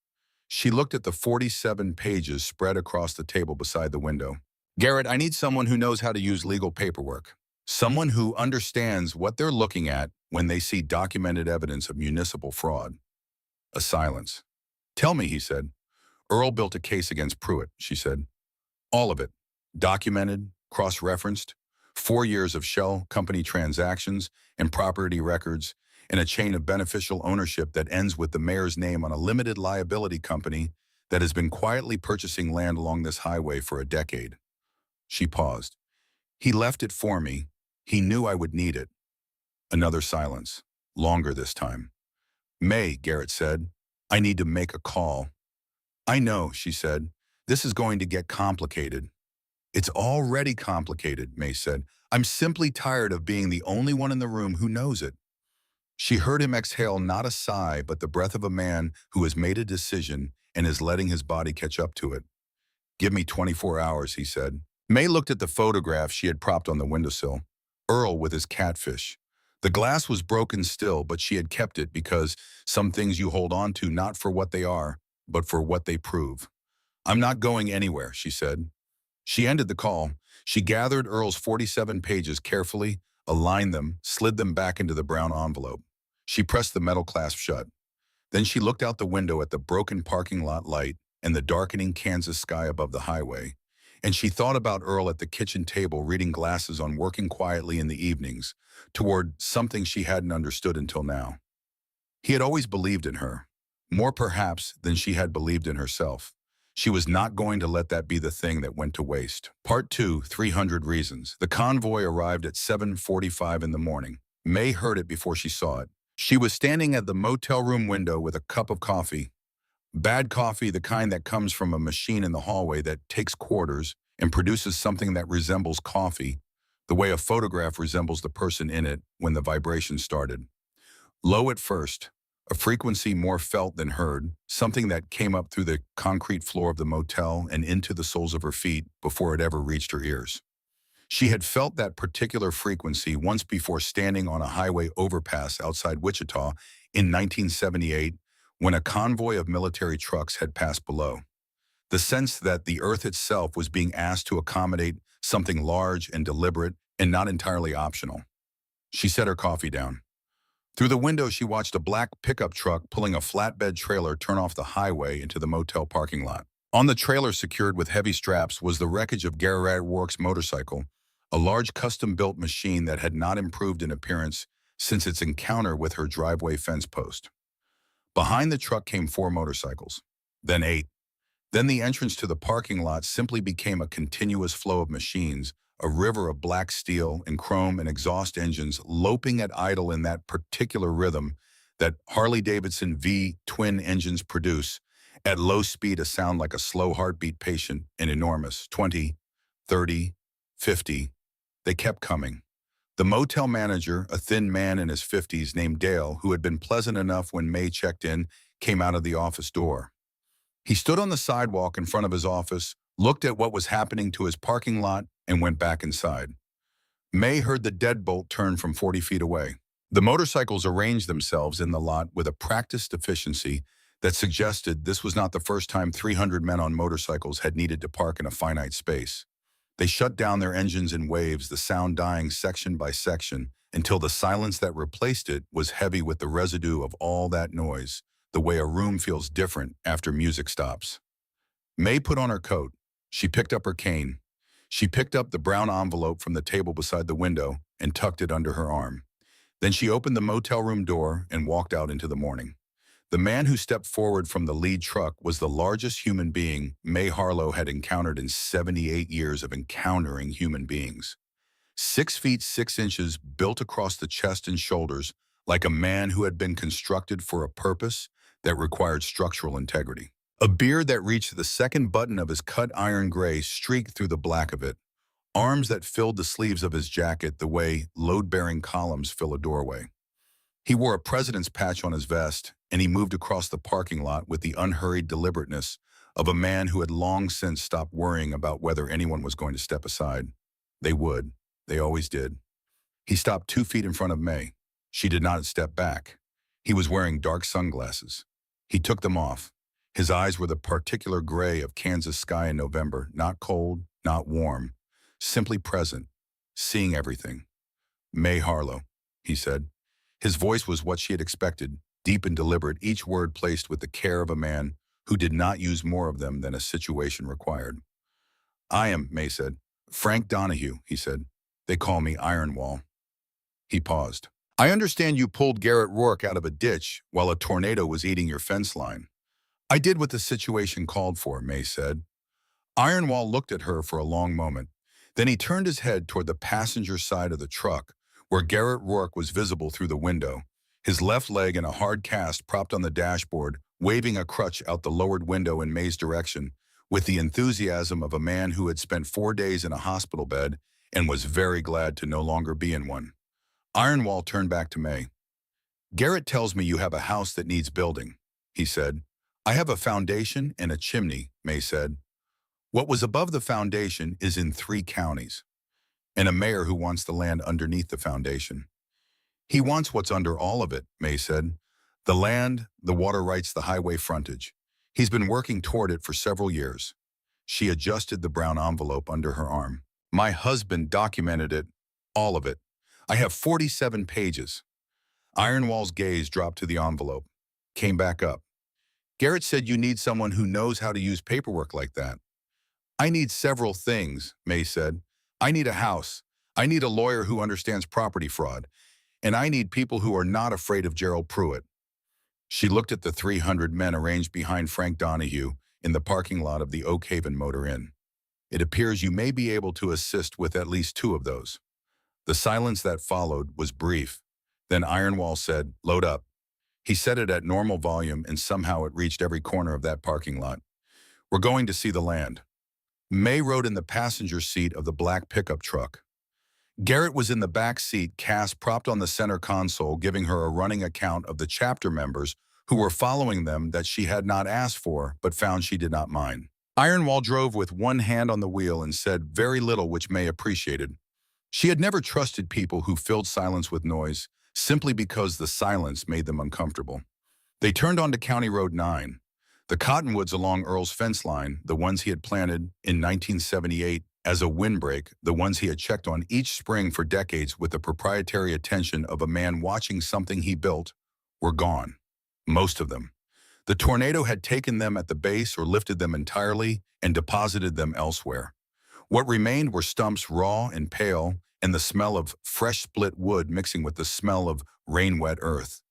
She looked at the 47 pages spread across the table beside the window. Garrett, I need someone who knows how to use legal paperwork. Someone who understands what they're looking at when they see documented evidence of municipal fraud. A silence. Tell me, he said. Earl built a case against Pruitt, she said. All of it. Documented, cross-referenced, 4 years of Shell company transactions and property records, and a chain of beneficial ownership that ends with the mayor's name on a limited liability company that has been quietly purchasing land along this highway for a decade. She paused. He left it for me. He knew I would need it. Another silence. Longer this time. May, Garrett said. I need to make a call. I know, she said. This is going to get complicated. It's already complicated, May said. I'm simply tired of being the only one in the room who knows it. She heard him exhale not a sigh, but the breath of a man who has made a decision and is letting his body catch up to it. Give me 24 hours, he said. May looked at the photograph she had propped on the windowsill. Earl with his catfish. The glass was broken still, but she had kept it because some things you hold on to not for what they are, but for what they prove. I'm not going anywhere, she said. She ended the call. She gathered Earl's 47 pages carefully, aligned them, slid them back into the brown envelope. She pressed the metal clasp shut. Then she looked out the window at the broken parking lot light and the darkening Kansas sky above the highway. And she thought about Earl at the kitchen table reading glasses on working quietly in the evenings, toward something she hadn't understood until now. He had always believed in her, more perhaps than she had believed in herself. She was not going to let that be the thing that went to waste. Part 2, 300 Reasons. The convoy arrived at 7:45 in the morning. May heard it before she saw it. She was standing at the motel room window with a cup of coffee. Bad coffee, the kind that comes from a machine in the hallway that takes quarters and produces something that resembles coffee, the way a photograph resembles the person in it when the vibration started. Low at first, a frequency more felt than heard, something that came up through the concrete floor of the motel and into the soles of her feet before it ever reached her ears. She had felt that particular frequency once before standing on a highway overpass outside Wichita in 1978 when a convoy of military trucks had passed below. The sense that the earth itself was being asked to accommodate something large and deliberate and not entirely optional. She set her coffee down. Through the window, she watched a black pickup truck pulling a flatbed trailer turn off the highway into the motel parking lot. On the trailer, secured with heavy straps, was the wreckage of Garrett Rourke's motorcycle, a large custom-built machine that had not improved in appearance since its encounter with her driveway fence post. Behind the truck came 4 motorcycles, then 8. Then the entrance to the parking lot simply became a continuous flow of machines, a river of black steel and chrome and exhaust engines loping at idle in that particular rhythm that Harley-Davidson V twin engines produce, at low speed a sound like a slow heartbeat patient and enormous, 20, 30, 50. They kept coming. The motel manager, a thin man in his 50s named Dale, who had been pleasant enough when May checked in, came out of the office door. He stood on the sidewalk in front of his office, looked at what was happening to his parking lot, and went back inside. May heard the deadbolt turn from 40 feet away. The motorcycles arranged themselves in the lot with a practiced efficiency that suggested this was not the first time 300 men on motorcycles had needed to park in a finite space. They shut down their engines in waves, the sound dying section by section, until the silence that replaced it was heavy with the residue of all that noise, the way a room feels different after music stops. May put on her coat. She picked up her cane. She picked up the brown envelope from the table beside the window and tucked it under her arm. Then she opened the motel room door and walked out into the morning. The man who stepped forward from the lead truck was the largest human being May Harlow had encountered in 78 years of encountering human beings. 6 feet 6 inches, built across the chest and shoulders, like a man who had been constructed for a purpose that required structural integrity. A beard that reached the second button of his cut iron gray streaked through the black of it. Arms that filled the sleeves of his jacket the way load-bearing columns fill a doorway. He wore a president's patch on his vest, and he moved across the parking lot with the unhurried deliberateness of a man who had long since stopped worrying about whether anyone was going to step aside. They would. They always did. He stopped 2 feet in front of May. She did not step back. He was wearing dark sunglasses. He took them off. His eyes were the particular gray of Kansas sky in November, not cold, not warm, simply present, seeing everything. May Harlow, he said. His voice was what she had expected, deep and deliberate, each word placed with the care of a man who did not use more of them than a situation required. I am, May said. Frank Donahue, he said. They call me Ironwall. He paused. I understand you pulled Garrett Rourke out of a ditch while a tornado was eating your fence line. I did what the situation called for, May said. Ironwall looked at her for a long moment. Then he turned his head toward the passenger side of the truck, where Garrett Rourke was visible through the window, his left leg in a hard cast propped on the dashboard, waving a crutch out the lowered window in May's direction, with the enthusiasm of a man who had spent 4 days in a hospital bed and was very glad to no longer be in one. Ironwall turned back to May. Garrett tells me you have a house that needs building, he said. I have a foundation and a chimney, May said. What was above the foundation is in 3 counties, and a mayor who wants the land underneath the foundation. He wants what's under all of it, May said. The land, the water rights, the highway frontage. He's been working toward it for several years. She adjusted the brown envelope under her arm. My husband documented it, all of it. I have 47 pages. Ironwall's gaze dropped to the envelope, came back up. Garrett said you need someone who knows how to use paperwork like that. I need several things, May said. I need a house. I need a lawyer who understands property fraud. And I need people who are not afraid of Gerald Pruitt. She looked at the 300 men arranged behind Frank Donahue in the parking lot of the Oak Haven Motor Inn. It appears you may be able to assist with at least 2 of those. The silence that followed was brief. Then Ironwall said, load up. He said it at normal volume and somehow it reached every corner of that parking lot. We're going to see the land. May rode in the passenger seat of the black pickup truck. Garrett was in the back seat, Cass propped on the center console, giving her a running account of the chapter members who were following them that she had not asked for but found she did not mind. Ironwall drove with one hand on the wheel and said very little which May appreciated. She had never trusted people who filled silence with noise simply because the silence made them uncomfortable. They turned onto County Road 9. The cottonwoods along Earl's fence line, the ones he had planted in 1978 as a windbreak, the ones he had checked on each spring for decades with the proprietary attention of a man watching something he built, were gone. Most of them. The tornado had taken them at the base or lifted them entirely and deposited them elsewhere. What remained were stumps raw and pale and the smell of fresh split wood mixing with the smell of rain-wet earth.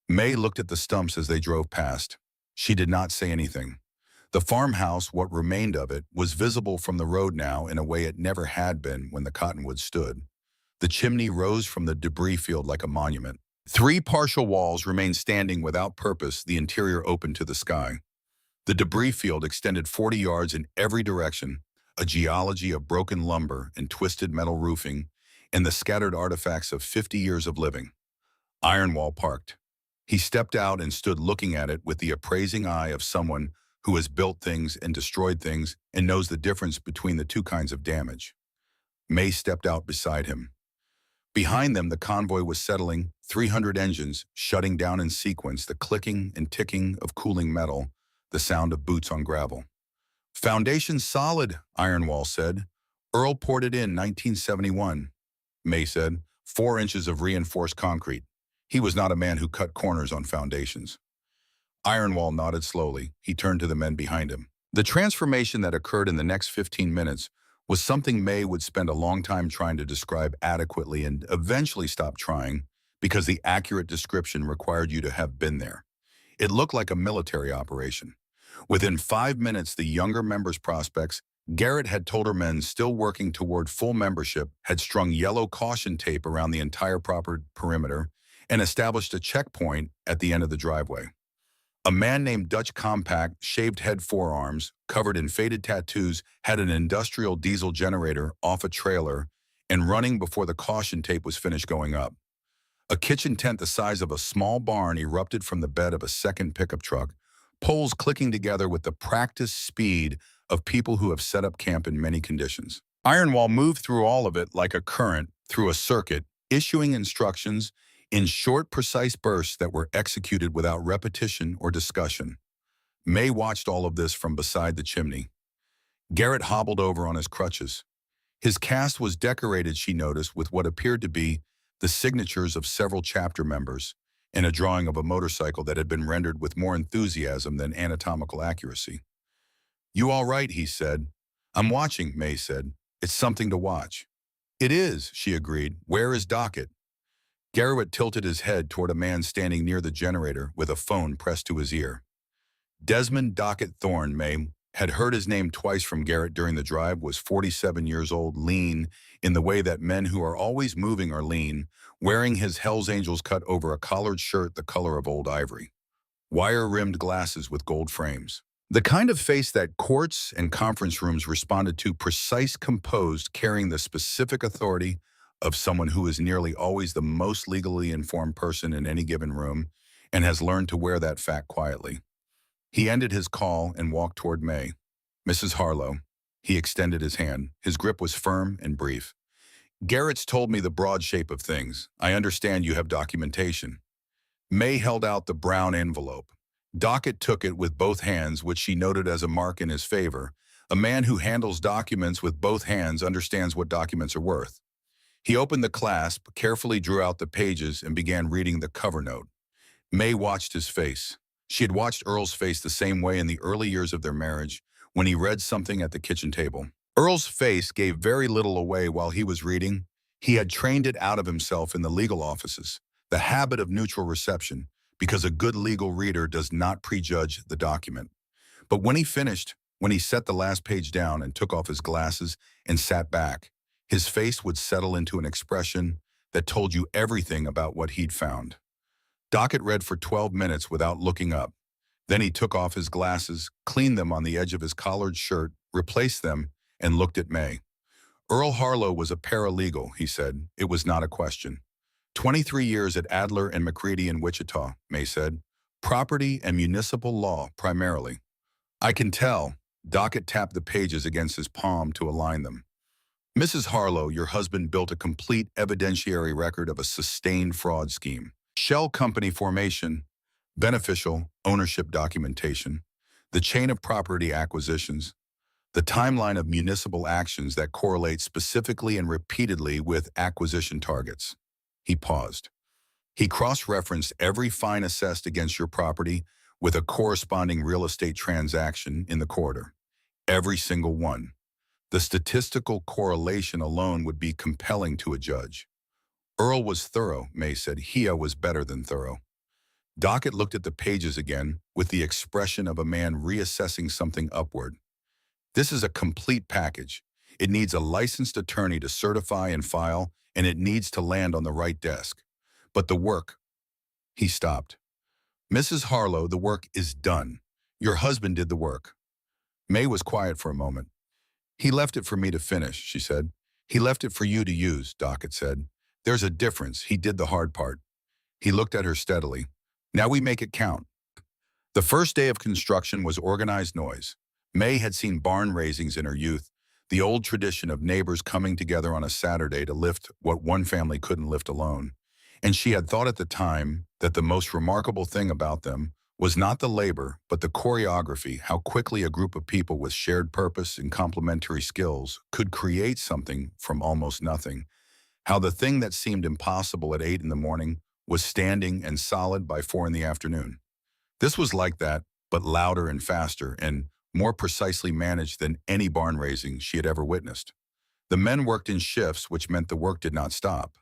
May looked at the stumps as they drove past. She did not say anything. The farmhouse, what remained of it, was visible from the road now in a way it never had been when the cottonwoods stood. The chimney rose from the debris field like a monument. 3 partial walls remained standing without purpose, the interior open to the sky. The debris field extended 40 yards in every direction, a geology of broken lumber and twisted metal roofing, and the scattered artifacts of 50 years of living. Ironwall parked. He stepped out and stood looking at it with the appraising eye of someone who has built things and destroyed things and knows the difference between the 2 kinds of damage. May stepped out beside him. Behind them, the convoy was settling, 300 engines shutting down in sequence, the clicking and ticking of cooling metal, the sound of boots on gravel. Foundation solid, Ironwall said. Earl poured it in 1971. May said, 4 inches of reinforced concrete. He was not a man who cut corners on foundations. Ironwall nodded slowly. He turned to the men behind him. The transformation that occurred in the next 15 minutes was something May would spend a long time trying to describe adequately and eventually stop trying because the accurate description required you to have been there. It looked like a military operation. Within 5 minutes, the younger members' prospects, Garrett had told her men still working toward full membership, had strung yellow caution tape around the entire proper perimeter and established a checkpoint at the end of the driveway. A man named Dutch Compact, shaved head forearms, covered in faded tattoos, had an industrial diesel generator off a trailer and running before the caution tape was finished going up. A kitchen tent the size of a small barn erupted from the bed of a second pickup truck, poles clicking together with the practiced speed of people who have set up camp in many conditions. Ironwall moved through all of it like a current through a circuit, issuing instructions in short, precise bursts that were executed without repetition or discussion. May watched all of this from beside the chimney. Garrett hobbled over on his crutches. His cast was decorated, she noticed, with what appeared to be the signatures of several chapter members, and a drawing of a motorcycle that had been rendered with more enthusiasm than anatomical accuracy. "You all right?" he said. "I'm watching," May said. "It's something to watch." "It is," she agreed. "Where is Dockett?" Garrett tilted his head toward a man standing near the generator with a phone pressed to his ear. Desmond Dockett Thorne, May had heard his name twice from Garrett during the drive, was 47 years old, lean in the way that men who are always moving are lean, wearing his Hells Angels cut over a collared shirt the color of old ivory. Wire-rimmed glasses with gold frames. The kind of face that courts and conference rooms responded to, precise, composed, carrying the specific authority of someone who is nearly always the most legally informed person in any given room and has learned to wear that fact quietly. He ended his call and walked toward May. "Mrs. Harlow." He extended his hand. His grip was firm and brief. "Garrett's told me the broad shape of things. I understand you have documentation." May held out the brown envelope. Dockett took it with both hands, which she noted as a mark in his favor. A man who handles documents with both hands understands what documents are worth. He opened the clasp, carefully drew out the pages, and began reading the cover note. May watched his face. She had watched Earl's face the same way in the early years of their marriage, when he read something at the kitchen table. Earl's face gave very little away while he was reading. He had trained it out of himself in the legal offices, the habit of neutral reception, because a good legal reader does not prejudge the document. But when he finished, when he set the last page down and took off his glasses and sat back, his face would settle into an expression that told you everything about what he'd found. Dockett read for 12 minutes without looking up. Then he took off his glasses, cleaned them on the edge of his collared shirt, replaced them, and looked at May. "Earl Harlow was a paralegal," he said. "It was not a question." 23 years at Adler and McCready in Wichita," May said. "Property and municipal law, primarily." "I can tell." Dockett tapped the pages against his palm to align them. "Mrs. Harlow, your husband built a complete evidentiary record of a sustained fraud scheme. Shell company formation, beneficial ownership documentation, the chain of property acquisitions, the timeline of municipal actions that correlate specifically and repeatedly with acquisition targets." He paused. "He cross-referenced every fine assessed against your property with a corresponding real estate transaction in the quarter. Every single one. The statistical correlation alone would be compelling to a judge." "Earl was thorough," May said. "Hia was better than thorough." Dockett looked at the pages again with the expression of a man reassessing something upward. "This is a complete package. It needs a licensed attorney to certify and file, and it needs to land on the right desk. But the work—" He stopped. "Mrs. Harlow, the work is done. Your husband did the work." May was quiet for a moment. "He left it for me to finish," she said. "He left it for you to use," Dockett said. "There's a difference. He did the hard part." He looked at her steadily. "Now we make it count." The first day of construction was organized noise. May had seen barn raisings in her youth, the old tradition of neighbors coming together on a Saturday to lift what one family couldn't lift alone. And she had thought at the time that the most remarkable thing about them was not the labor, but the choreography, how quickly a group of people with shared purpose and complementary skills could create something from almost nothing. How the thing that seemed impossible at 8 in the morning was standing and solid by 4 in the afternoon. This was like that, but louder and faster and more precisely managed than any barn raising she had ever witnessed. The men worked in shifts, which meant the work did not stop.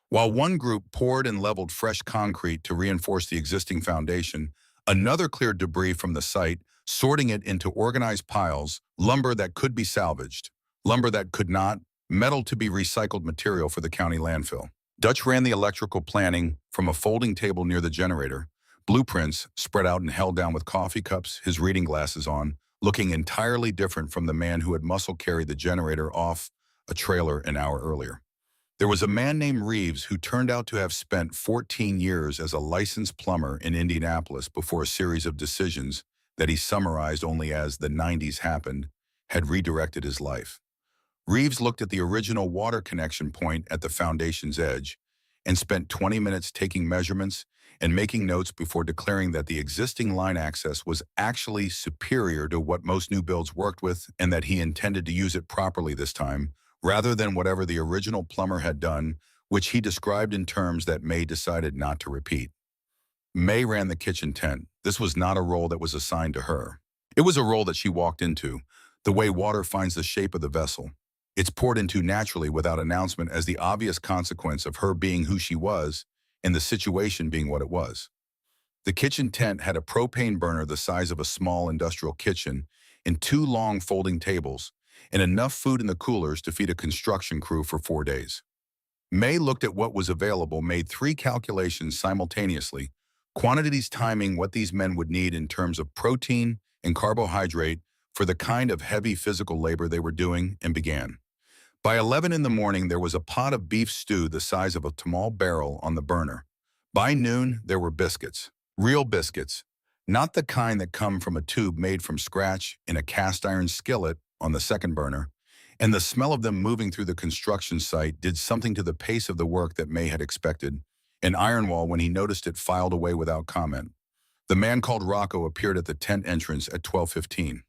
While one group poured and leveled fresh concrete to reinforce the existing foundation, another cleared debris from the site, sorting it into organized piles, lumber that could be salvaged, lumber that could not, metal to be recycled material for the county landfill. Dutch ran the electrical planning from a folding table near the generator, blueprints spread out and held down with coffee cups, his reading glasses on, looking entirely different from the man who had muscle carried the generator off a trailer an hour earlier. There was a man named Reeves who turned out to have spent 14 years as a licensed plumber in Indianapolis before a series of decisions that he summarized only as "the 90s happened" had redirected his life. Reeves looked at the original water connection point at the foundation's edge and spent 20 minutes taking measurements and making notes before declaring that the existing line access was actually superior to what most new builds worked with and that he intended to use it properly this time, rather than whatever the original plumber had done, which he described in terms that May decided not to repeat. May ran the kitchen tent. This was not a role that was assigned to her. It was a role that she walked into, the way water finds the shape of the vessel. It's poured into naturally without announcement as the obvious consequence of her being who she was and the situation being what it was. The kitchen tent had a propane burner the size of a small industrial kitchen and two long folding tables, and enough food in the coolers to feed a construction crew for 4 days. May looked at what was available, made 3 calculations simultaneously, quantities timing what these men would need in terms of protein and carbohydrate for the kind of heavy physical labor they were doing, and began. By 11 in the morning, there was a pot of beef stew the size of a small barrel on the burner. By noon, there were biscuits. Real biscuits, not the kind that come from a tube made from scratch in a cast iron skillet on the second burner, and the smell of them moving through the construction site did something to the pace of the work that May had expected, and Ironwall, when he noticed it, filed away without comment. The man called Rocco appeared at the tent entrance at 12:15.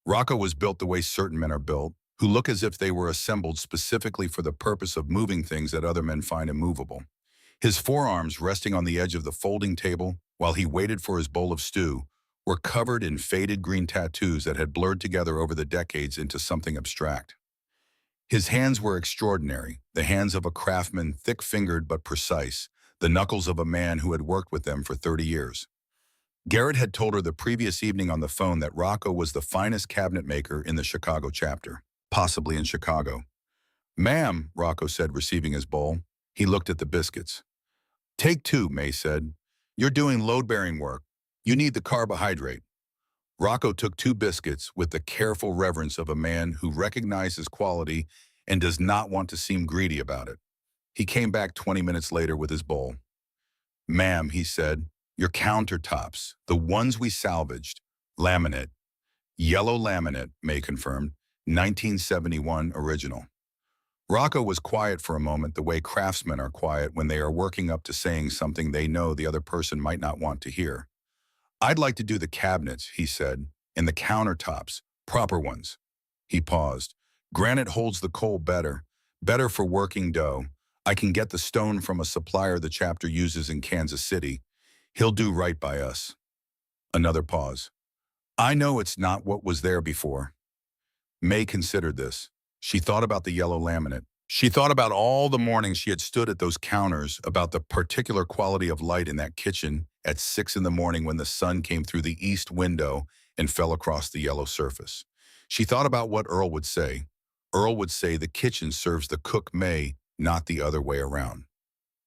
Rocco was built the way certain men are built, who look as if they were assembled specifically for the purpose of moving things that other men find immovable. His forearms, resting on the edge of the folding table while he waited for his bowl of stew, were covered in faded green tattoos that had blurred together over the decades into something abstract. His hands were extraordinary, the hands of a craftsman, thick-fingered but precise, the knuckles of a man who had worked with them for 30 years. Garrett had told her the previous evening on the phone that Rocco was the finest cabinet maker in the Chicago chapter, possibly in Chicago. "Ma'am," Rocco said, receiving his bowl. He looked at the biscuits. "Take 2, May said. You're doing load-bearing work. You need the carbohydrate." Rocco took 2 biscuits with the careful reverence of a man who recognizes quality and does not want to seem greedy about it. He came back 20 minutes later with his bowl. "Ma'am," he said, "your countertops, the ones we salvaged, laminate." "Yellow laminate," May confirmed, 1971 original. Rocco was quiet for a moment, the way craftsmen are quiet when they are working up to saying something they know the other person might not want to hear. "I'd like to do the cabinets," he said, "and the countertops, proper ones." He paused. "Granite holds the coal better for working dough. I can get the stone from a supplier the chapter uses in Kansas City. He'll do right by us." Another pause. "I know it's not what was there before." May considered this. She thought about the yellow laminate. She thought about all the mornings she had stood at those counters, about the particular quality of light in that kitchen at 6 in the morning when the sun came through the east window and fell across the yellow surface. She thought about what Earl would say. Earl would say the kitchen serves the cook May, not the other way around.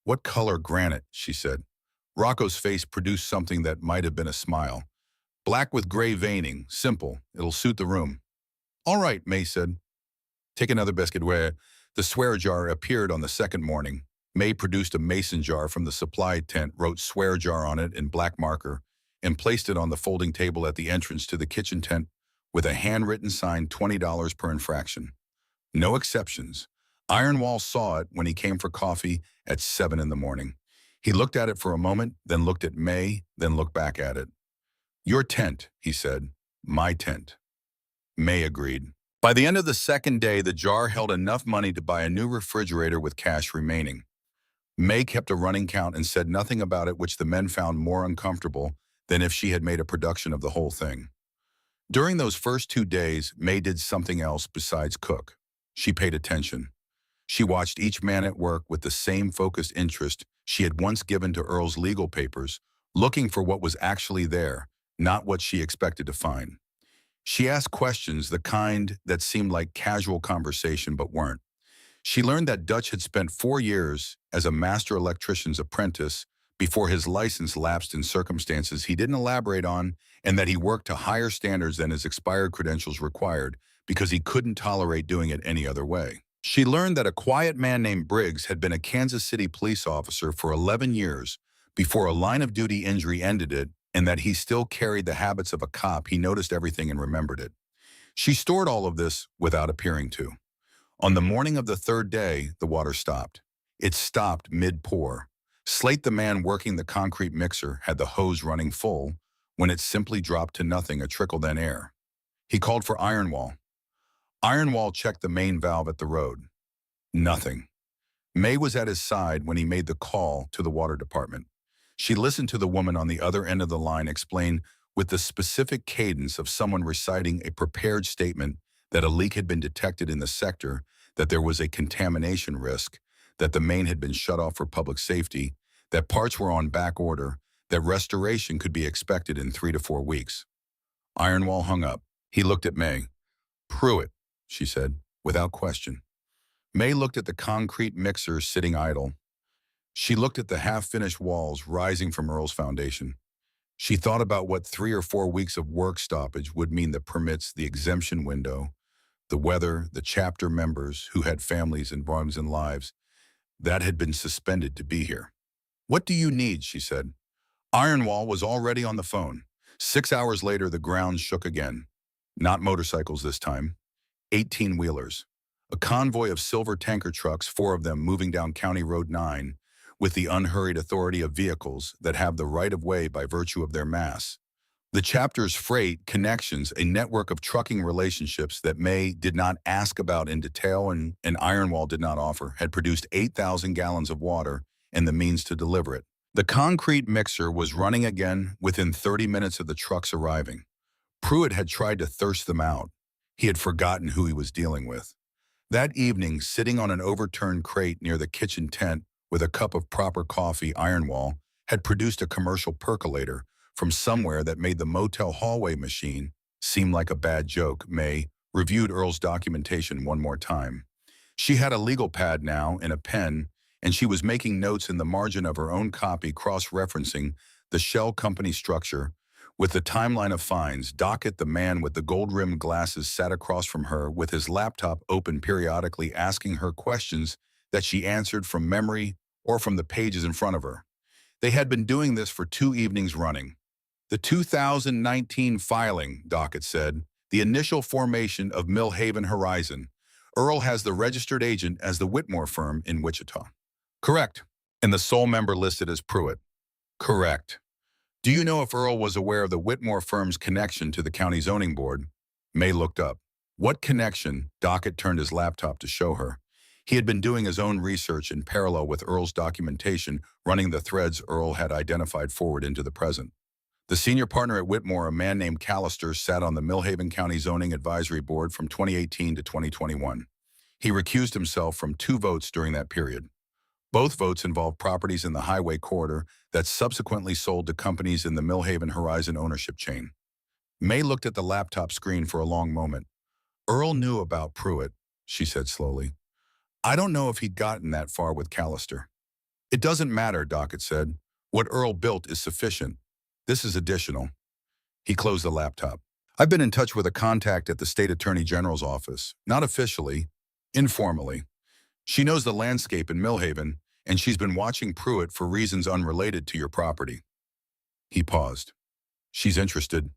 "What color granite?" she said. Rocco's face produced something that might have been a smile. "Black with gray veining, simple. It'll suit the room." "All right," May said. "Take another biscuit." Where the swear jar appeared on the second morning. May produced a mason jar from the supply tent, wrote "swear jar" on it in black marker, and placed it on the folding table at the entrance to the kitchen tent with a handwritten sign, $20 per infraction. No exceptions. Ironwall saw it when he came for coffee at 7 in the morning. He looked at it for a moment, then looked at May, then looked back at it. "Your tent," he said. "My tent." May agreed. By the end of the second day, the jar held enough money to buy a new refrigerator with cash remaining. May kept a running count and said nothing about it, which the men found more uncomfortable than if she had made a production of the whole thing. During those first 2 days, May did something else besides cook. She paid attention. She watched each man at work with the same focused interest she had once given to Earl's legal papers, looking for what was actually there, not what she expected to find. She asked questions, the kind that seemed like casual conversation but weren't. She learned that Dutch had spent 4 years as a master electrician's apprentice before his license lapsed in circumstances he didn't elaborate on, and that he worked to higher standards than his expired credentials required because he couldn't tolerate doing it any other way. She learned that a quiet man named Briggs had been a Kansas City police officer for 11 years before a line-of-duty injury ended it, and that he still carried the habits of a cop. He noticed everything and remembered it. She stored all of this without appearing to. On the morning of the third day, the water stopped. It stopped mid-pour. Slate, the man working the concrete mixer, had the hose running full when it simply dropped to nothing, a trickle, then air. He called for Ironwall. Ironwall checked the main valve at the road. Nothing. May was at his side when he made the call to the water department. She listened to the woman on the other end of the line explain with the specific cadence of someone reciting a prepared statement that a leak had been detected in the sector, that there was a contamination risk, that the main had been shut off for public safety, that parts were on back order, that restoration could be expected in 3 to 4 weeks. Ironwall hung up. He looked at May. "Pruitt," she said, without question. May looked at the concrete mixer sitting idle. She looked at the half-finished walls rising from Earl's foundation. She thought about what 3 or 4 weeks of work stoppage would mean: the permits, the exemption window, the weather, the chapter members who had families and homes and lives that had been suspended to be here. "What do you need?" she said. Ironwall was already on the phone. 6 hours later, the ground shook again. Not motorcycles this time. 18-wheelers. A convoy of silver tanker trucks, 4 of them moving down County Road 9, with the unhurried authority of vehicles that have the right-of-way by virtue of their mass. The chapter's freight connections, a network of trucking relationships that May did not ask about in detail and Ironwall did not offer, had produced 8,000 gallons of water and the means to deliver it. The concrete mixer was running again within 30 minutes of the trucks arriving. Pruitt had tried to thirst them out. He had forgotten who he was dealing with. That evening, sitting on an overturned crate near the kitchen tent with a cup of proper coffee, Ironwall had produced a commercial percolator from somewhere that made the motel hallway machine seem like a bad joke. May reviewed Earl's documentation one more time. She had a legal pad now and a pen, and she was making notes in the margin of her own copy, cross-referencing the shell company structure with the timeline of fines. Dockett, the man with the gold-rimmed glasses, sat across from her with his laptop open, periodically asking her questions that she answered from memory or from the pages in front of her. They had been doing this for 2 evenings running. "The 2019 filing," Dockett said, "the initial formation of Millhaven Horizon. Earl has the registered agent as the Whitmore firm in Wichita." "Correct." "And the sole member listed as Pruitt." "Correct." "Do you know if Earl was aware of the Whitmore firm's connection to the county zoning board?" May looked up. "What connection?" Dockett turned his laptop to show her. He had been doing his own research in parallel with Earl's documentation, running the threads Earl had identified forward into the present. "The senior partner at Whitmore, a man named Callister, sat on the Millhaven County Zoning Advisory Board from 2018 to 2021. He recused himself from 2 votes during that period. Both votes involved properties in the highway corridor that subsequently sold to companies in the Millhaven Horizon ownership chain." May looked at the laptop screen for a long moment. "Earl knew about Pruitt," she said slowly. "I don't know if he'd gotten that far with Callister." "It doesn't matter," Dockett said. "What Earl built is sufficient. This is additional." He closed the laptop. "I've been in touch with a contact at the State Attorney General's office, not officially, informally. She knows the landscape in Millhaven, and she's been watching Pruitt for reasons unrelated to your property." He paused. "She's interested."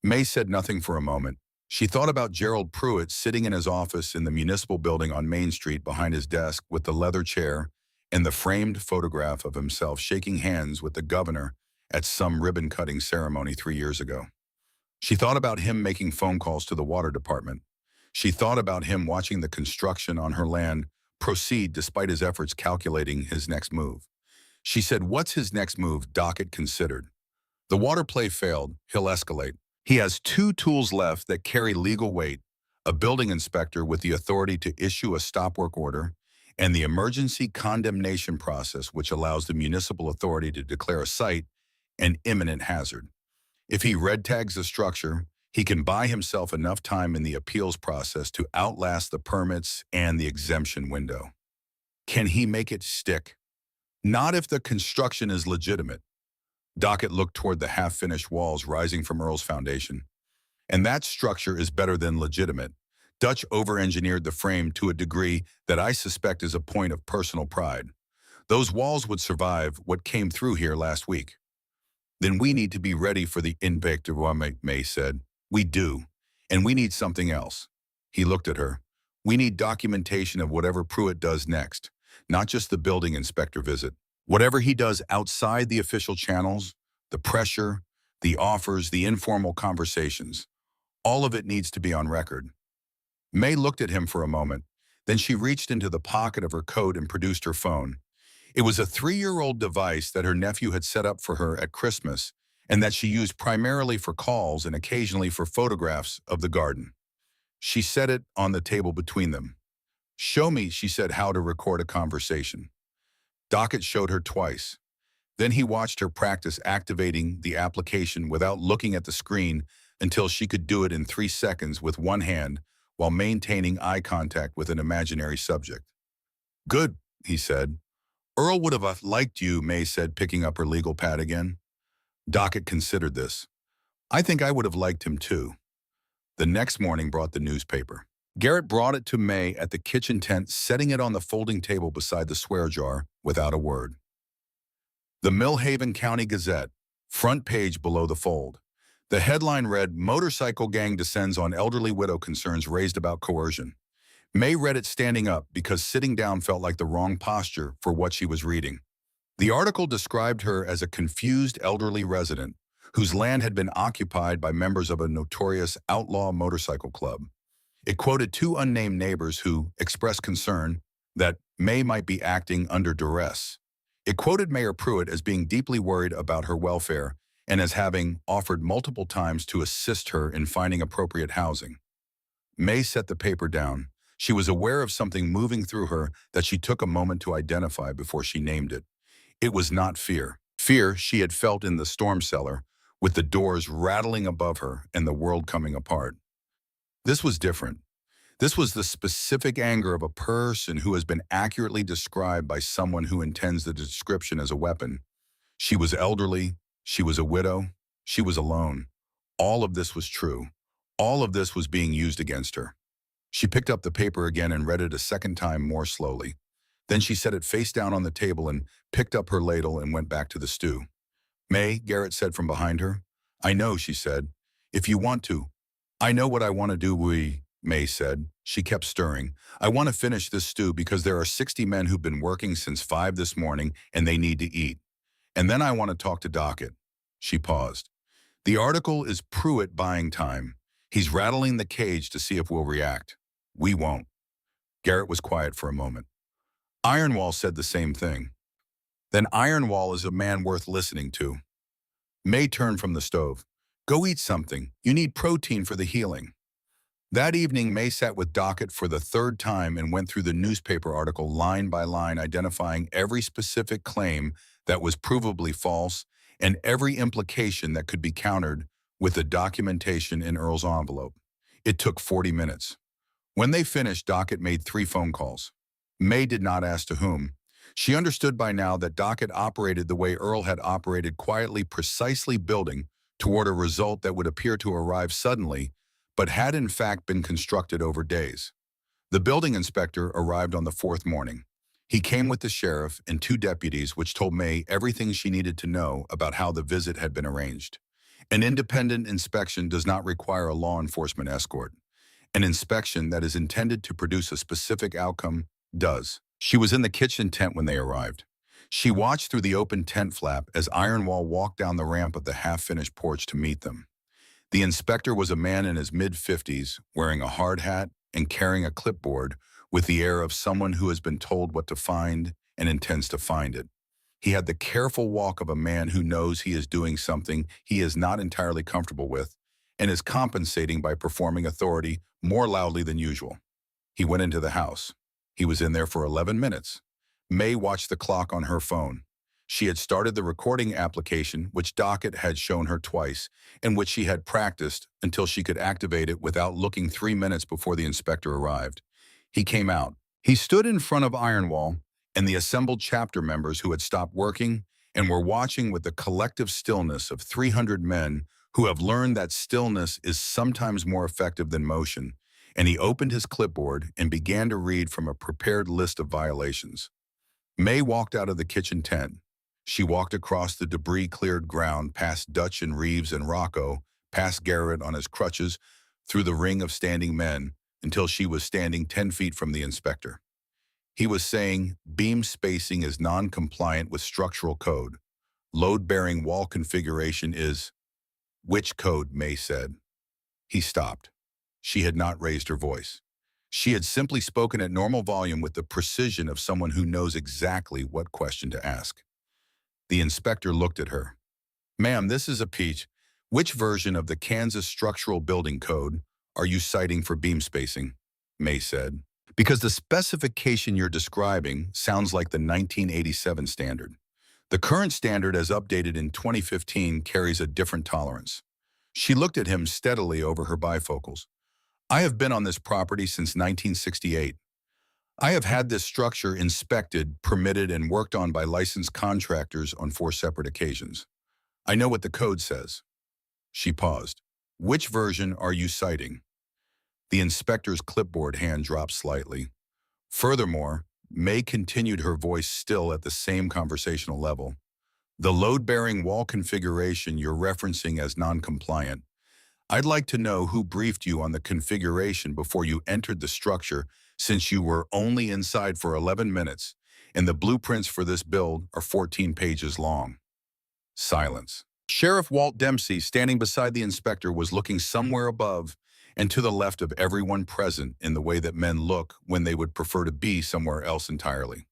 May said nothing for a moment. She thought about Gerald Pruitt sitting in his office in the municipal building on Main Street behind his desk with the leather chair and the framed photograph of himself shaking hands with the governor at some ribbon-cutting ceremony 3 years ago. She thought about him making phone calls to the water department. She thought about him watching the construction on her land proceed despite his efforts calculating his next move. She said, "What's his next move?" Dockett considered. "The water play failed. He'll escalate. He has 2 tools left that carry legal weight: a building inspector with the authority to issue a stop work order, and the emergency condemnation process, which allows the municipal authority to declare a site an imminent hazard. If he red tags the structure, he can buy himself enough time in the appeals process to outlast the permits and the exemption window. Can he make it stick? Not if the construction is legitimate." Dockett looked toward the half-finished walls rising from Earl's foundation. "And that structure is better than legitimate. Dutch over-engineered the frame to a degree that I suspect is a point of personal pride. Those walls would survive what came through here last week." "Then we need to be ready for the invective," May said. "We do. And we need something else." He looked at her. "We need documentation of whatever Pruitt does next, not just the building inspector visit. Whatever he does outside the official channels, the pressure, the offers, the informal conversations, all of it needs to be on record." May looked at him for a moment. Then she reached into the pocket of her coat and produced her phone. It was a 3-year-old device that her nephew had set up for her at Christmas and that she used primarily for calls and occasionally for photographs of the garden. She set it on the table between them. "Show me," she said, "how to record a conversation." Dockett showed her twice. Then he watched her practice activating the application without looking at the screen until she could do it in 3 seconds with one hand while maintaining eye contact with an imaginary subject. "Good," he said. "Earl would have liked you," May said, picking up her legal pad again. Dockett considered this. "I think I would have liked him too." The next morning brought the newspaper. Garrett brought it to May at the kitchen tent, setting it on the folding table beside the swear jar without a word. The Millhaven County Gazette, front page below the fold. The headline read, "Motorcycle Gang Descends on Elderly Widow Concerns Raised About Coercion." May read it standing up because sitting down felt like the wrong posture for what she was reading. The article described her as a confused elderly resident whose land had been occupied by members of a notorious outlaw motorcycle club. It quoted 2 unnamed neighbors who expressed concern that May might be acting under duress. It quoted Mayor Pruitt as being deeply worried about her welfare and as having offered multiple times to assist her in finding appropriate housing. May set the paper down. She was aware of something moving through her that she took a moment to identify before she named it. It was not fear. Fear she had felt in the storm cellar, with the doors rattling above her and the world coming apart. This was different. This was the specific anger of a person who has been accurately described by someone who intends the description as a weapon. She was elderly. She was a widow. She was alone. All of this was true. All of this was being used against her. She picked up the paper again and read it a second time more slowly. Then she set it face down on the table and picked up her ladle and went back to the stew. "May," Garrett said from behind her. "I know," she said. "If you want to." "I know what I want to do, May said. She kept stirring. "I want to finish this stew because there are 60 men who've been working since 5 this morning and they need to eat. And then I want to talk to Dockett." She paused. "The article is Pruitt buying time. He's rattling the cage to see if we'll react. We won't." Garrett was quiet for a moment. "Ironwall said the same thing." "Then Ironwall is a man worth listening to." May turned from the stove. "Go eat something. You need protein for the healing." That evening, May sat with Dockett for the 3rd time and went through the newspaper article line by line, identifying every specific claim that was provably false and every implication that could be countered with the documentation in Earl's envelope. It took 40 minutes. When they finished, Dockett made 3 phone calls. May did not ask to whom. She understood by now that Dockett operated the way Earl had operated, quietly, precisely building toward a result that would appear to arrive suddenly, but had in fact been constructed over days. The building inspector arrived on the 4th morning. He came with the sheriff and 2 deputies, which told May everything she needed to know about how the visit had been arranged. An independent inspection does not require a law enforcement escort. An inspection that is intended to produce a specific outcome does. She was in the kitchen tent when they arrived. She watched through the open tent flap as Ironwall walked down the ramp of the half-finished porch to meet them. The inspector was a man in his mid-50s, wearing a hard hat and carrying a clipboard with the air of someone who has been told what to find and intends to find it. He had the careful walk of a man who knows he is doing something he is not entirely comfortable with and is compensating by performing authority more loudly than usual. He went into the house. He was in there for 11 minutes. May watched the clock on her phone. She had started the recording application, which Dockett had shown her twice, and which she had practiced until she could activate it without looking 3 minutes before the inspector arrived. He came out. He stood in front of Ironwall and the assembled chapter members who had stopped working and were watching with the collective stillness of 300 men who have learned that stillness is sometimes more effective than motion, and he opened his clipboard and began to read from a prepared list of violations. May walked out of the kitchen tent. She walked across the debris-cleared ground, past Dutch and Reeves and Rocco, past Garrett on his crutches, through the ring of standing men, until she was standing 10 feet from the inspector. He was saying, "Beam spacing is non-compliant with structural code. Load-bearing wall configuration is—" "Which code?" May said. He stopped. She had not raised her voice. She had simply spoken at normal volume with the precision of someone who knows exactly what question to ask. The inspector looked at her. "Ma'am, this is a peach. Which version of the Kansas Structural Building Code are you citing for beam spacing?" May said. "Because the specification you're describing sounds like the 1987 standard. The current standard, as updated in 2015, carries a different tolerance." She looked at him steadily over her bifocals. "I have been on this property since 1968. I have had this structure inspected, permitted, and worked on by licensed contractors on 4 separate occasions. I know what the code says." She paused. "Which version are you citing?" The inspector's clipboard hand dropped slightly. Furthermore, May continued, her voice still at the same conversational level. "The load-bearing wall configuration you're referencing as non-compliant. I'd like to know who briefed you on the configuration before you entered the structure, since you were only inside for 11 minutes, and the blueprints for this build are 14 pages long." Silence. Sheriff Walt Dempsey, standing beside the inspector, was looking somewhere above and to the left of everyone present in the way that men look when they would prefer to be somewhere else entirely.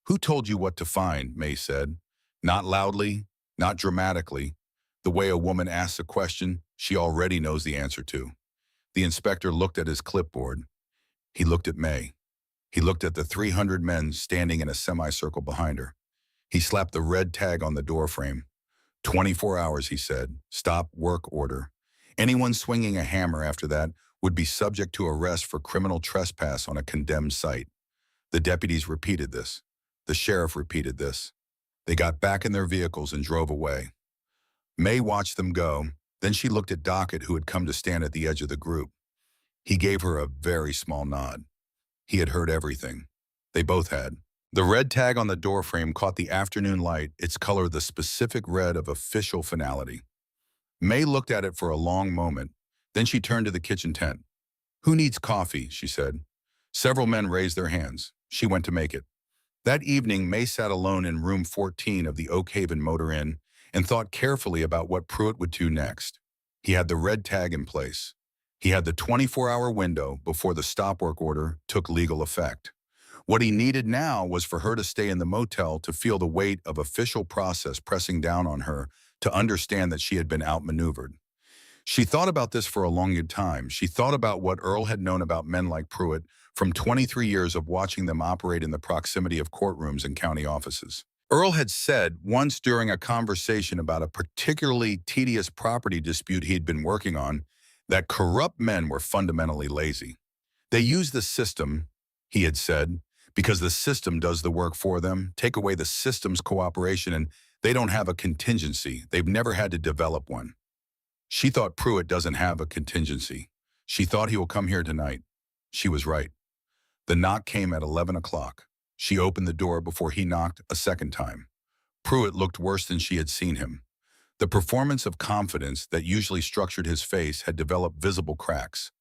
"Who told you what to find?" May said. Not loudly, not dramatically, the way a woman asks a question she already knows the answer to. The inspector looked at his clipboard. He looked at May. He looked at the 300 men standing in a semicircle behind her. He slapped the red tag on the doorframe. 24 hours, he said. Stop work order. Anyone swinging a hammer after that would be subject to arrest for criminal trespass on a condemned site. The deputies repeated this. The sheriff repeated this. They got back in their vehicles and drove away. May watched them go. Then she looked at Dockett, who had come to stand at the edge of the group. He gave her a very small nod. He had heard everything. They both had. The red tag on the doorframe caught the afternoon light, its color the specific red of official finality. May looked at it for a long moment. Then she turned to the kitchen tent. "Who needs coffee?" she said. Several men raised their hands. She went to make it. That evening, May sat alone in room 14 of the Oak Haven Motor Inn and thought carefully about what Pruitt would do next. He had the red tag in place. He had the 24-hour window before the stop work order took legal effect. What he needed now was for her to stay in the motel to feel the weight of official process pressing down on her, to understand that she had been outmaneuvered. She thought about this for a long time. She thought about what Earl had known about men like Pruitt from 23 years of watching them operate in the proximity of courtrooms and county offices. Earl had said once during a conversation about a particularly tedious property dispute he'd been working on that corrupt men were fundamentally lazy. They use the system, he had said, because the system does the work for them. Take away the system's cooperation and they don't have a contingency. They've never had to develop one. She thought Pruitt doesn't have a contingency. She thought he will come here tonight. She was right. The knock came at 11 o'clock. She opened the door before he knocked a second time. Pruitt looked worse than she had seen him. The performance of confidence that usually structured his face had developed visible cracks.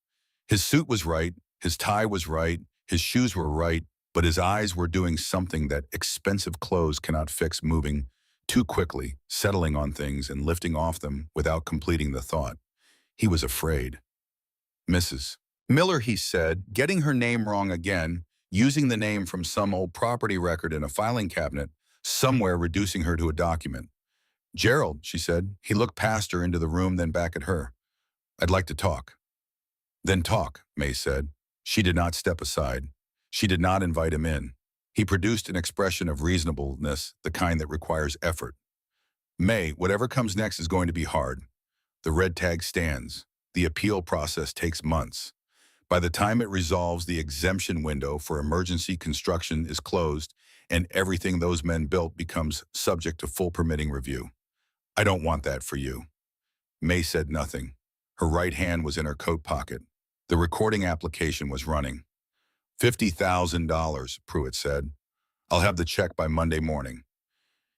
His suit was right, his tie was right, his shoes were right, but his eyes were doing something that expensive clothes cannot fix, moving too quickly, settling on things and lifting off them without completing the thought. He was afraid. "Mrs. Miller," he said, getting her name wrong again, using the name from some old property record in a filing cabinet, somewhere reducing her to a document. "Gerald," she said. He looked past her into the room, then back at her. "I'd like to talk." "Then talk," May said. She did not step aside. She did not invite him in. He produced an expression of reasonableness, the kind that requires effort. "May, whatever comes next is going to be hard. The red tag stands. The appeal process takes months. By the time it resolves, the exemption window for emergency construction is closed, and everything those men built becomes subject to full permitting review. I don't want that for you." May said nothing. Her right hand was in her coat pocket. The recording application was running. $50,000, Pruitt said. "I'll have the check by Monday morning.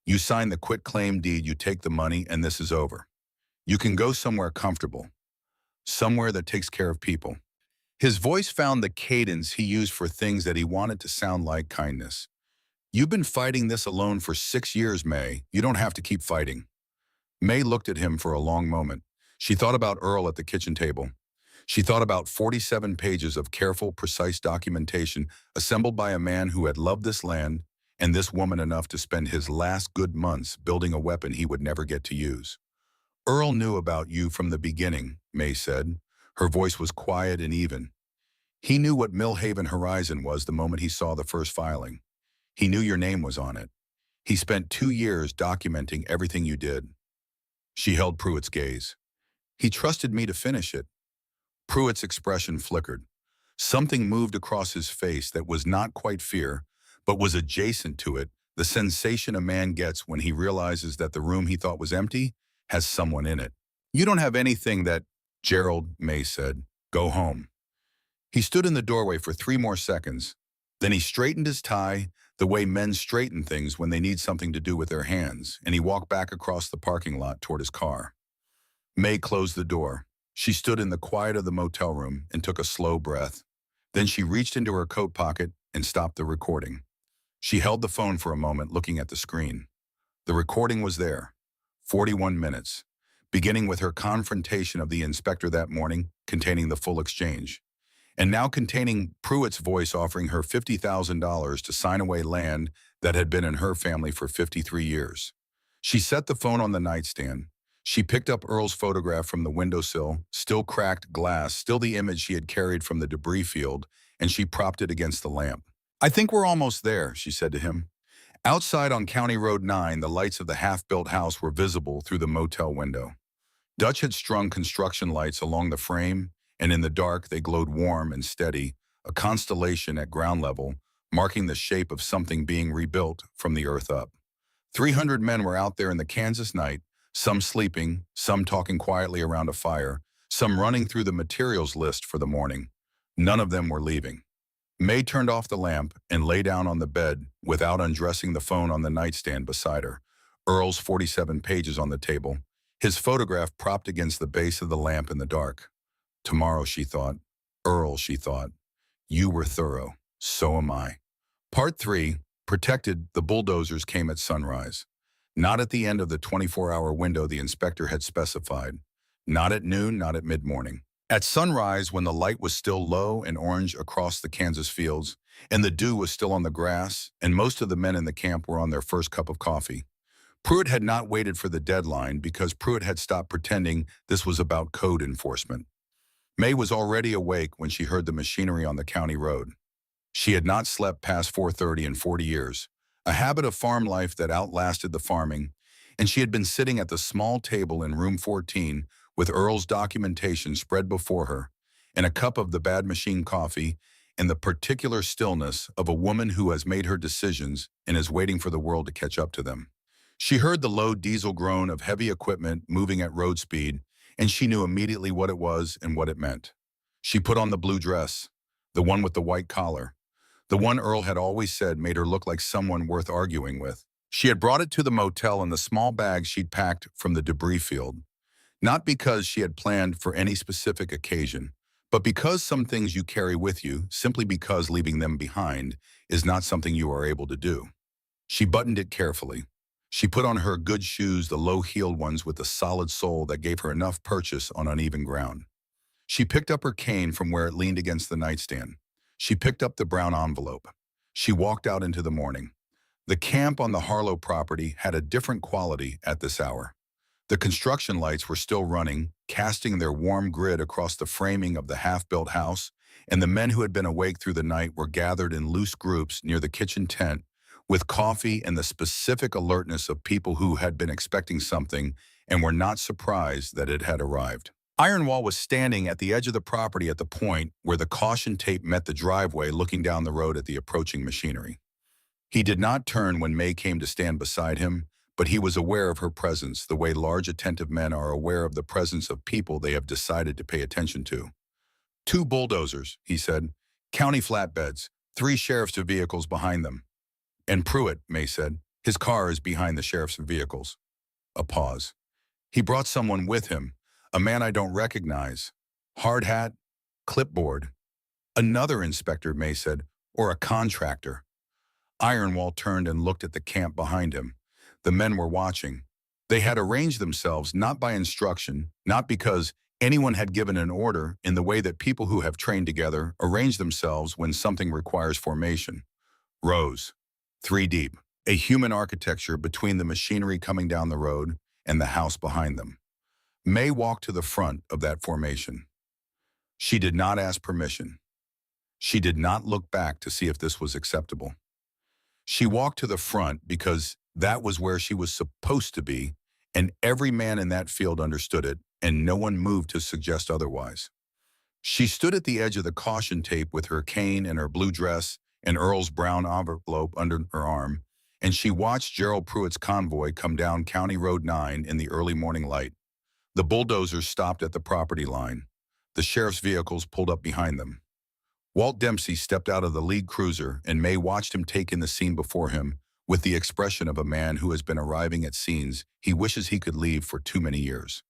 You sign the quitclaim deed, you take the money, and this is over. You can go somewhere comfortable, somewhere that takes care of people." His voice found the cadence he used for things that he wanted to sound like kindness. "You've been fighting this alone for 6 years, May. You don't have to keep fighting." May looked at him for a long moment. She thought about Earl at the kitchen table. She thought about 47 pages of careful, precise documentation assembled by a man who had loved this land and this woman enough to spend his last good months building a weapon he would never get to use. Earl knew about you from the beginning, May said. Her voice was quiet and even. He knew what Millhaven Horizon was the moment he saw the first filing. He knew your name was on it. He spent 2 years documenting everything you did. She held Pruitt's gaze. He trusted me to finish it. Pruitt's expression flickered. Something moved across his face that was not quite fear, but was adjacent to it, the sensation a man gets when he realizes that the room he thought was empty has someone in it. You don't have anything that, Gerald, May said. Go home. He stood in the doorway for 3 more seconds. Then he straightened his tie, the way men straighten things when they need something to do with their hands, and he walked back across the parking lot toward his car. May closed the door. She stood in the quiet of the motel room and took a slow breath. Then she reached into her coat pocket and stopped the recording. She held the phone for a moment, looking at the screen. The recording was there. 41 minutes, beginning with her confrontation of the inspector that morning, containing the full exchange, and now containing Pruitt's voice offering her $50,000 to sign away land that had been in her family for 53 years. She set the phone on the nightstand. She picked up Earl's photograph from the windowsill, still cracked glass, still the image she had carried from the debris field, and she propped it against the lamp. I think we're almost there, she said to him. Outside on County Road 9, the lights of the half-built house were visible through the motel window. Dutch had strung construction lights along the frame, and in the dark they glowed warm and steady, a constellation at ground level, marking the shape of something being rebuilt from the earth up. 300 men were out there in the Kansas night, some sleeping, some talking quietly around a fire, some running through the materials list for the morning. None of them were leaving. May turned off the lamp and lay down on the bed without undressing the phone on the nightstand beside her. Earl's 47 pages on the table, his photograph propped against the base of the lamp in the dark. Tomorrow, she thought. Earl, she thought. You were thorough. So am I. Part 3, protected, the bulldozers came at sunrise. Not at the end of the 24-hour window the inspector had specified. Not at noon, not at mid-morning. At sunrise, when the light was still low and orange across the Kansas fields, and the dew was still on the grass, and most of the men in the camp were on their first cup of coffee. Pruitt had not waited for the deadline because Pruitt had stopped pretending this was about code enforcement. May was already awake when she heard the machinery on the county road. She had not slept past 4:30 in 40 years, a habit of farm life that outlasted the farming, and she had been sitting at the small table in room 14 with Earl's documentation spread before her, and a cup of the Bad Machine coffee, and the particular stillness of a woman who has made her decisions and is waiting for the world to catch up to them. She heard the low diesel groan of heavy equipment moving at road speed, and she knew immediately what it was and what it meant. She put on the blue dress, the one with the white collar, the one Earl had always said made her look like someone worth arguing with. She had brought it to the motel in the small bag she'd packed from the debris field. Not because she had planned for any specific occasion, but because some things you carry with you, simply because leaving them behind, is not something you are able to do. She buttoned it carefully. She put on her good shoes, the low-heeled ones with the solid sole that gave her enough purchase on uneven ground. She picked up her cane from where it leaned against the nightstand. She picked up the brown envelope. She walked out into the morning. The camp on the Harlow property had a different quality at this hour. The construction lights were still running, casting their warm grid across the framing of the half-built house, and the men who had been awake through the night were gathered in loose groups near the kitchen tent, with coffee and the specific alertness of people who had been expecting something and were not surprised that it had arrived. Ironwall was standing at the edge of the property at the point where the caution tape met the driveway, looking down the road at the approaching machinery. He did not turn when May came to stand beside him, but he was aware of her presence the way large attentive men are aware of the presence of people they have decided to pay attention to. 2 bulldozers, he said, county flatbeds, 3 sheriff's vehicles behind them. And Pruitt, May said, his car is behind the sheriff's vehicles. A pause. He brought someone with him, a man I don't recognize. Hard hat, clipboard. Another inspector, May said, or a contractor. Ironwall turned and looked at the camp behind him. The men were watching. They had arranged themselves not by instruction, not because Anyone had given an order in the way that people who have trained together arrange themselves when something requires formation. Rows, three deep, a human architecture between the machinery coming down the road and the house behind them. May walked to the front of that formation. She did not ask permission. She did not look back to see if this was acceptable. She walked to the front because that was where she was supposed to be, and every man in that field understood it, and no one moved to suggest otherwise. She stood at the edge of the caution tape with her cane and her blue dress and Earl's brown envelope under her arm, and she watched Gerald Pruitt's convoy come down County Road 9 in the early morning light. The bulldozers stopped at the property line. The sheriff's vehicles pulled up behind them. Walt Dempsey stepped out of the lead cruiser, and May watched him take in the scene before him with the expression of a man who has been arriving at scenes he wishes he could leave for too many years.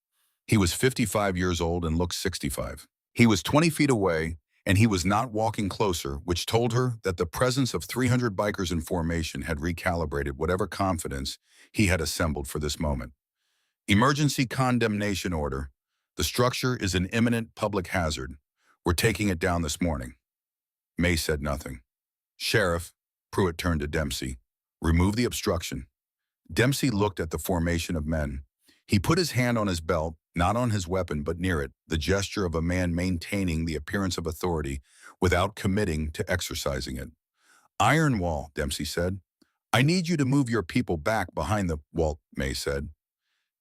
He was 55 years old and looked 65. He was 20 feet away, and he was not walking closer, which told her that the presence of 300 bikers in formation had recalibrated whatever confidence he had assembled for this moment. Emergency condemnation order. The structure is an imminent public hazard. We're taking it down this morning. May said nothing. Sheriff, Pruitt turned to Dempsey. Remove the obstruction. Dempsey looked at the formation of men. He put his hand on his belt, not on his weapon but near it, the gesture of a man maintaining the appearance of authority without committing to exercising it. Iron wall, Dempsey said. I need you to move your people back behind the wall, May said.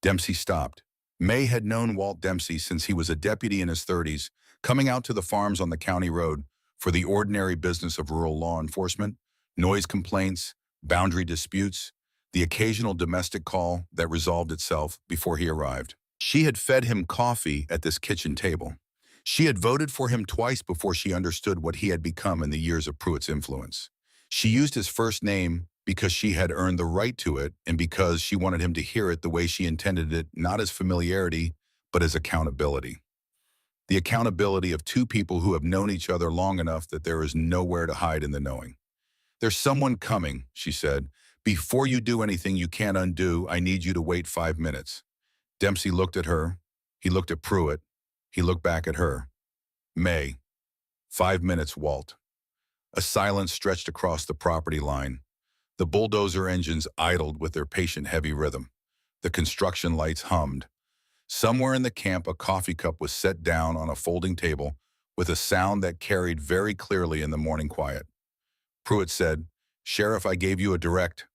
Dempsey stopped. May had known Walt Dempsey since he was a deputy in his 30s, coming out to the farms on the county road for the ordinary business of rural law enforcement, noise complaints, boundary disputes, the occasional domestic call that resolved itself before he arrived. She had fed him coffee at this kitchen table. She had voted for him twice before she understood what he had become in the years of Pruitt's influence. She used his first name because she had earned the right to it and because she wanted him to hear it the way she intended it, not as familiarity, but as accountability. The accountability of two people who have known each other long enough that there is nowhere to hide in the knowing. There's someone coming, she said. Before you do anything you can't undo, I need you to wait 5 minutes. Dempsey looked at her. He looked at Pruitt. He looked back at her. May. 5 minutes, Walt. A silence stretched across the property line. The bulldozer engines idled with their patient heavy rhythm. The construction lights hummed. Somewhere in the camp, a coffee cup was set down on a folding table with a sound that carried very clearly in the morning quiet. Pruitt said, Sheriff, I gave you a direct.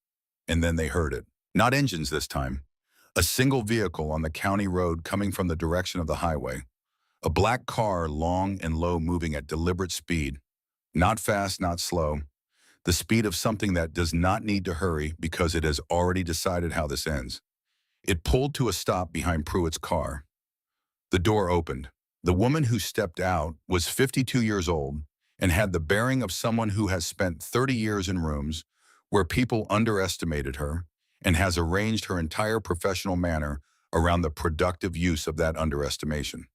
And then they heard it. Not engines this time. A single vehicle on the county road coming from the direction of the highway. A black car, long and low, moving at deliberate speed. Not fast, not slow. The speed of something that does not need to hurry because it has already decided how this ends. It pulled to a stop behind Pruitt's car. The door opened. The woman who stepped out was 52 years old and had the bearing of someone who has spent 30 years in rooms where people underestimated her and has arranged her entire professional manner around the productive use of that underestimation.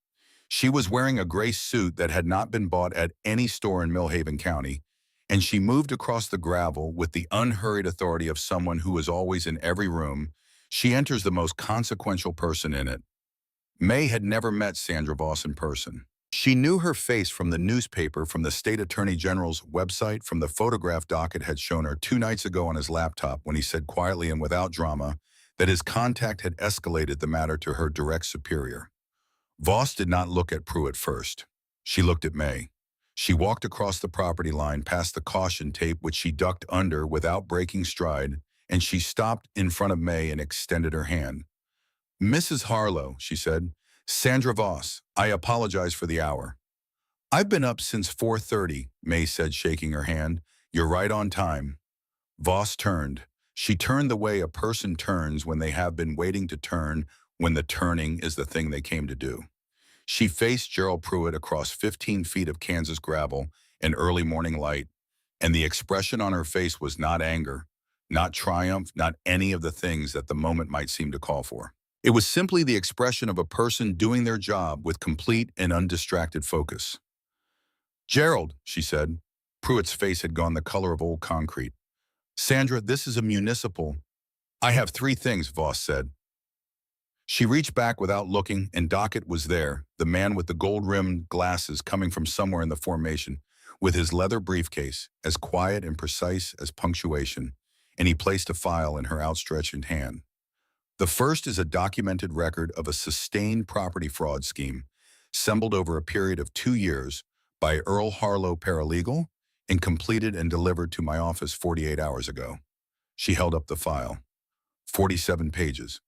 She was wearing a gray suit that had not been bought at any store in Millhaven County, and she moved across the gravel with the unhurried authority of someone who is always in every room. She enters the most consequential person in it. May had never met Sandra Voss in person. She knew her face from the newspaper, from the state attorney general's website, from the photograph Dockett had shown her 2 nights ago on his laptop when he said quietly and without drama that his contact had escalated the matter to her direct superior. Voss did not look at Pruitt first. She looked at May. She walked across the property line past the caution tape, which she ducked under without breaking stride, and she stopped in front of May and extended her hand. Mrs. Harlow, she said. Sandra Voss, I apologize for the hour. I've been up since 4:30, May said, shaking her hand. You're right on time. Voss turned. She turned the way a person turns when they have been waiting to turn, when the turning is the thing they came to do. She faced Gerald Pruitt across 15 feet of Kansas gravel in early morning light, and the expression on her face was not anger, not triumph, not any of the things that the moment might seem to call for. It was simply the expression of a person doing their job with complete and undistracted focus. Gerald, she said. Pruitt's face had gone the color of old concrete. Sandra, this is a municipal. I have 3 things, Voss said. She reached back without looking, and Dockett was there, the man with the gold-rimmed glasses coming from somewhere in the formation, with his leather briefcase, as quiet and precise as punctuation, and he placed a file in her outstretched hand. The first is a documented record of a sustained property fraud scheme, assembled over a period of 2 years by Earl Harlow Paralegal and completed and delivered to my office 48 hours ago. She held up the file. 47 pages.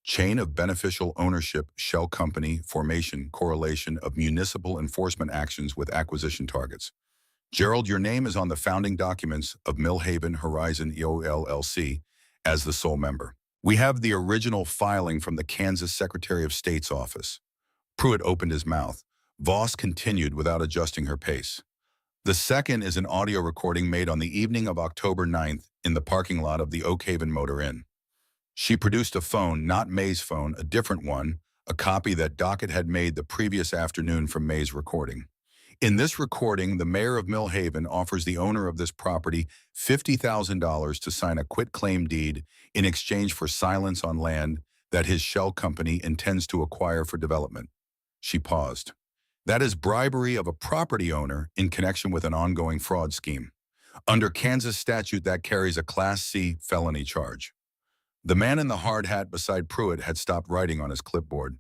Chain of beneficial ownership, shell company, formation, correlation of municipal enforcement actions with acquisition targets. Gerald, your name is on the founding documents of Millhaven Horizon EO LLC as the sole member. We have the original filing from the Kansas Secretary of State's office. Pruitt opened his mouth. Voss continued without adjusting her pace. The second is an audio recording made on the evening of October 9th in the parking lot of the Oak Haven Motor Inn. She produced a phone, not May's phone, a different one, a copy that Dockett had made the previous afternoon from May's recording. In this recording, the mayor of Millhaven offers the owner of this property $50,000 to sign a quitclaim deed in exchange for silence on land that his shell company intends to acquire for development. She paused. That is bribery of a property owner in connection with an ongoing fraud scheme. Under Kansas statute, that carries a Class C felony charge. The man in the hard hat beside Pruitt had stopped writing on his clipboard.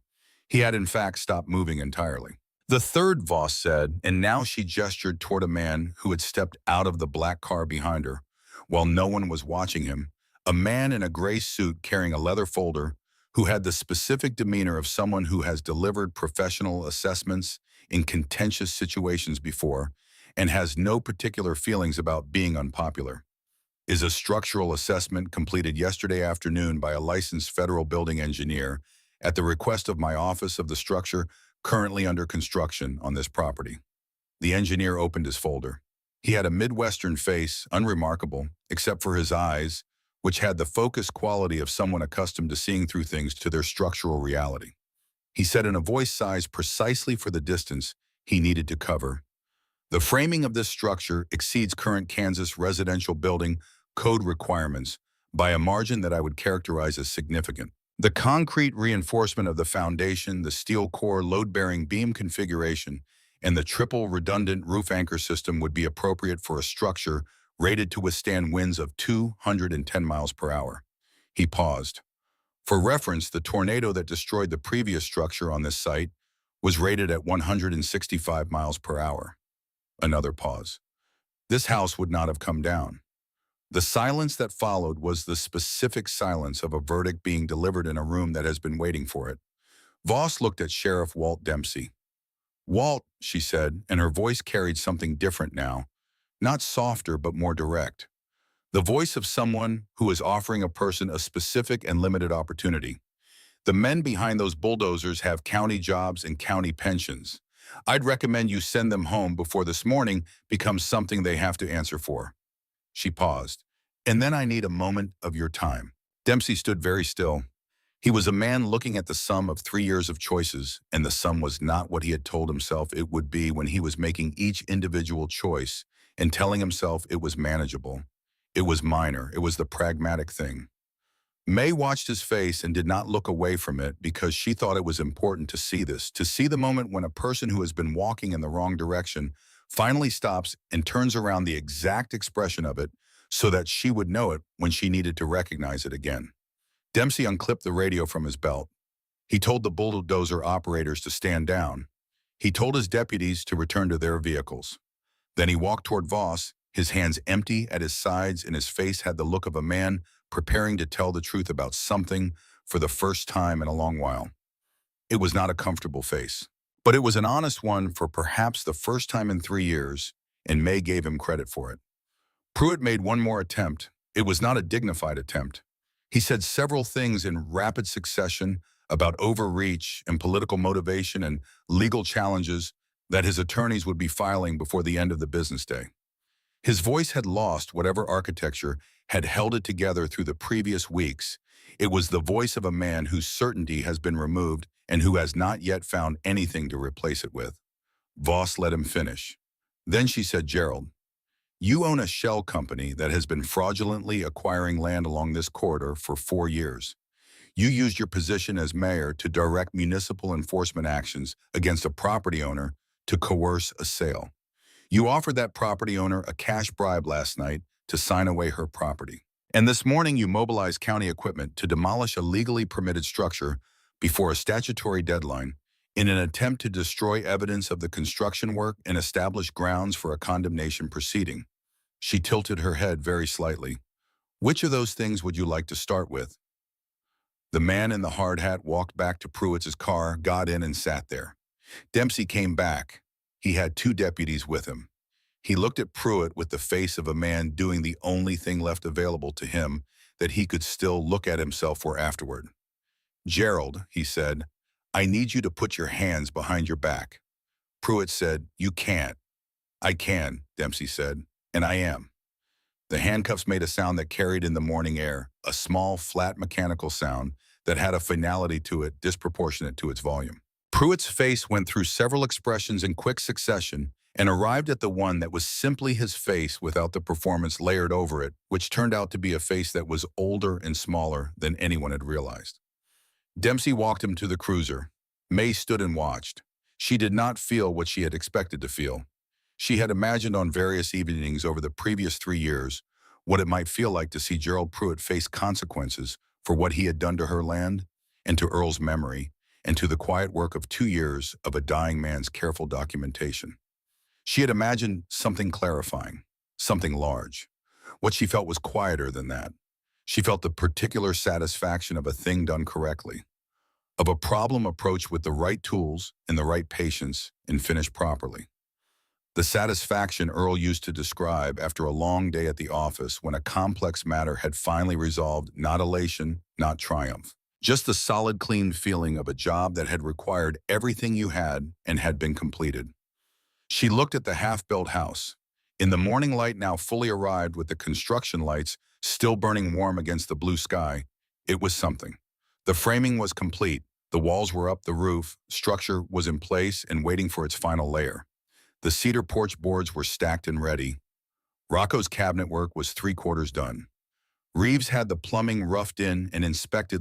He had in fact stopped moving entirely. The third, Voss said, and now she gestured toward a man who had stepped out of the black car behind her, while no one was watching him, a man in a gray suit carrying a leather folder who had the specific demeanor of someone who has delivered professional assessments in contentious situations before and has no particular feelings about being unpopular. Is a structural assessment completed yesterday afternoon by a licensed federal building engineer at the request of my office of the structure currently under construction on this property. The engineer opened his folder. He had a Midwestern face, unremarkable, except for his eyes, which had the focused quality of someone accustomed to seeing through things to their structural reality. He said in a voice sized precisely for the distance he needed to cover, "The framing of this structure exceeds current Kansas residential building code requirements by a margin that I would characterize as significant. The concrete reinforcement of the foundation, the steel core load-bearing beam configuration, and the triple redundant roof anchor system would be appropriate for a structure rated to withstand winds of 210 miles per hour." He paused. For reference, the tornado that destroyed the previous structure on this site was rated at 165 miles per hour. Another pause. This house would not have come down. The silence that followed was the specific silence of a verdict being delivered in a room that has been waiting for it. Voss looked at Sheriff Walt Dempsey. "Walt," she said, and her voice carried something different now, not softer but more direct. The voice of someone who is offering a person a specific and limited opportunity. "The men behind those bulldozers have county jobs and county pensions. I'd recommend you send them home before this morning becomes something they have to answer for." She paused. "And then I need a moment of your time." Dempsey stood very still. He was a man looking at the sum of 3 years of choices, and the sum was not what he had told himself it would be when he was making each individual choice and telling himself it was manageable. It was minor. It was the pragmatic thing. May watched his face and did not look away from it because she thought it was important to see this, to see the moment when a person who has been walking in the wrong direction finally stops and turns around the exact expression of it so that she would know it when she needed to recognize it again. Dempsey unclipped the radio from his belt. He told the bulldozer operators to stand down. He told his deputies to return to their vehicles. Then he walked toward Voss, his hands empty at his sides, and his face had the look of a man preparing to tell the truth about something for the first time in a long while. It was not a comfortable face, but it was an honest one for perhaps the first time in 3 years, and May gave him credit for it. Pruitt made one more attempt. It was not a dignified attempt. He said several things in rapid succession about overreach and political motivation and legal challenges that his attorneys would be filing before the end of the business day. His voice had lost whatever architecture had held it together through the previous weeks. It was the voice of a man whose certainty has been removed and who has not yet found anything to replace it with. Voss let him finish. Then she said, "Gerald, you own a shell company that has been fraudulently acquiring land along this corridor for 4 years. You used your position as mayor to direct municipal enforcement actions against a property owner to coerce a sale. You offered that property owner a cash bribe last night to sign away her property. And this morning you mobilized county equipment to demolish a legally permitted structure before a statutory deadline in an attempt to destroy evidence of the construction work and establish grounds for a condemnation proceeding. She tilted her head very slightly. Which of those things would you like to start with? The man in the hard hat walked back to Pruitt's car, got in and sat there. Dempsey came back. He had two deputies with him. He looked at Pruitt with the face of a man doing the only thing left available to him that he could still look at himself for afterward. Gerald, he said, I need you to put your hands behind your back. Pruitt said, you can't. I can, Dempsey said, and I am. The handcuffs made a sound that carried in the morning air, a small, flat mechanical sound that had a finality to it disproportionate to its volume. Pruitt's face went through several expressions in quick succession and arrived at the one that was simply his face without the performance layered over it, which turned out to be a face that was older and smaller than anyone had realized. Dempsey walked him to the cruiser. May stood and watched. She did not feel what she had expected to feel. She had imagined on various evenings over the previous 3 years what it might feel like to see Gerald Pruitt face consequences for what he had done to her land and to Earl's memory and to the quiet work of 2 years of a dying man's careful documentation. She had imagined something clarifying, something large. What she felt was quieter than that. She felt the particular satisfaction of a thing done correctly, of a problem approached with the right tools and the right patience and finished properly. The satisfaction Earl used to describe after a long day at the office when a complex matter had finally resolved, not elation, not triumph. Just the solid, clean feeling of a job that had required everything you had and had been completed. She looked at the half-built house. In the morning light now fully arrived with the construction lights still burning warm against the blue sky, it was something. The framing was complete. The walls were up, the roof, structure was in place and waiting for its final layer. The cedar porch boards were stacked and ready. Rocco's cabinet work was 3/4 done. Reeves had the plumbing roughed in and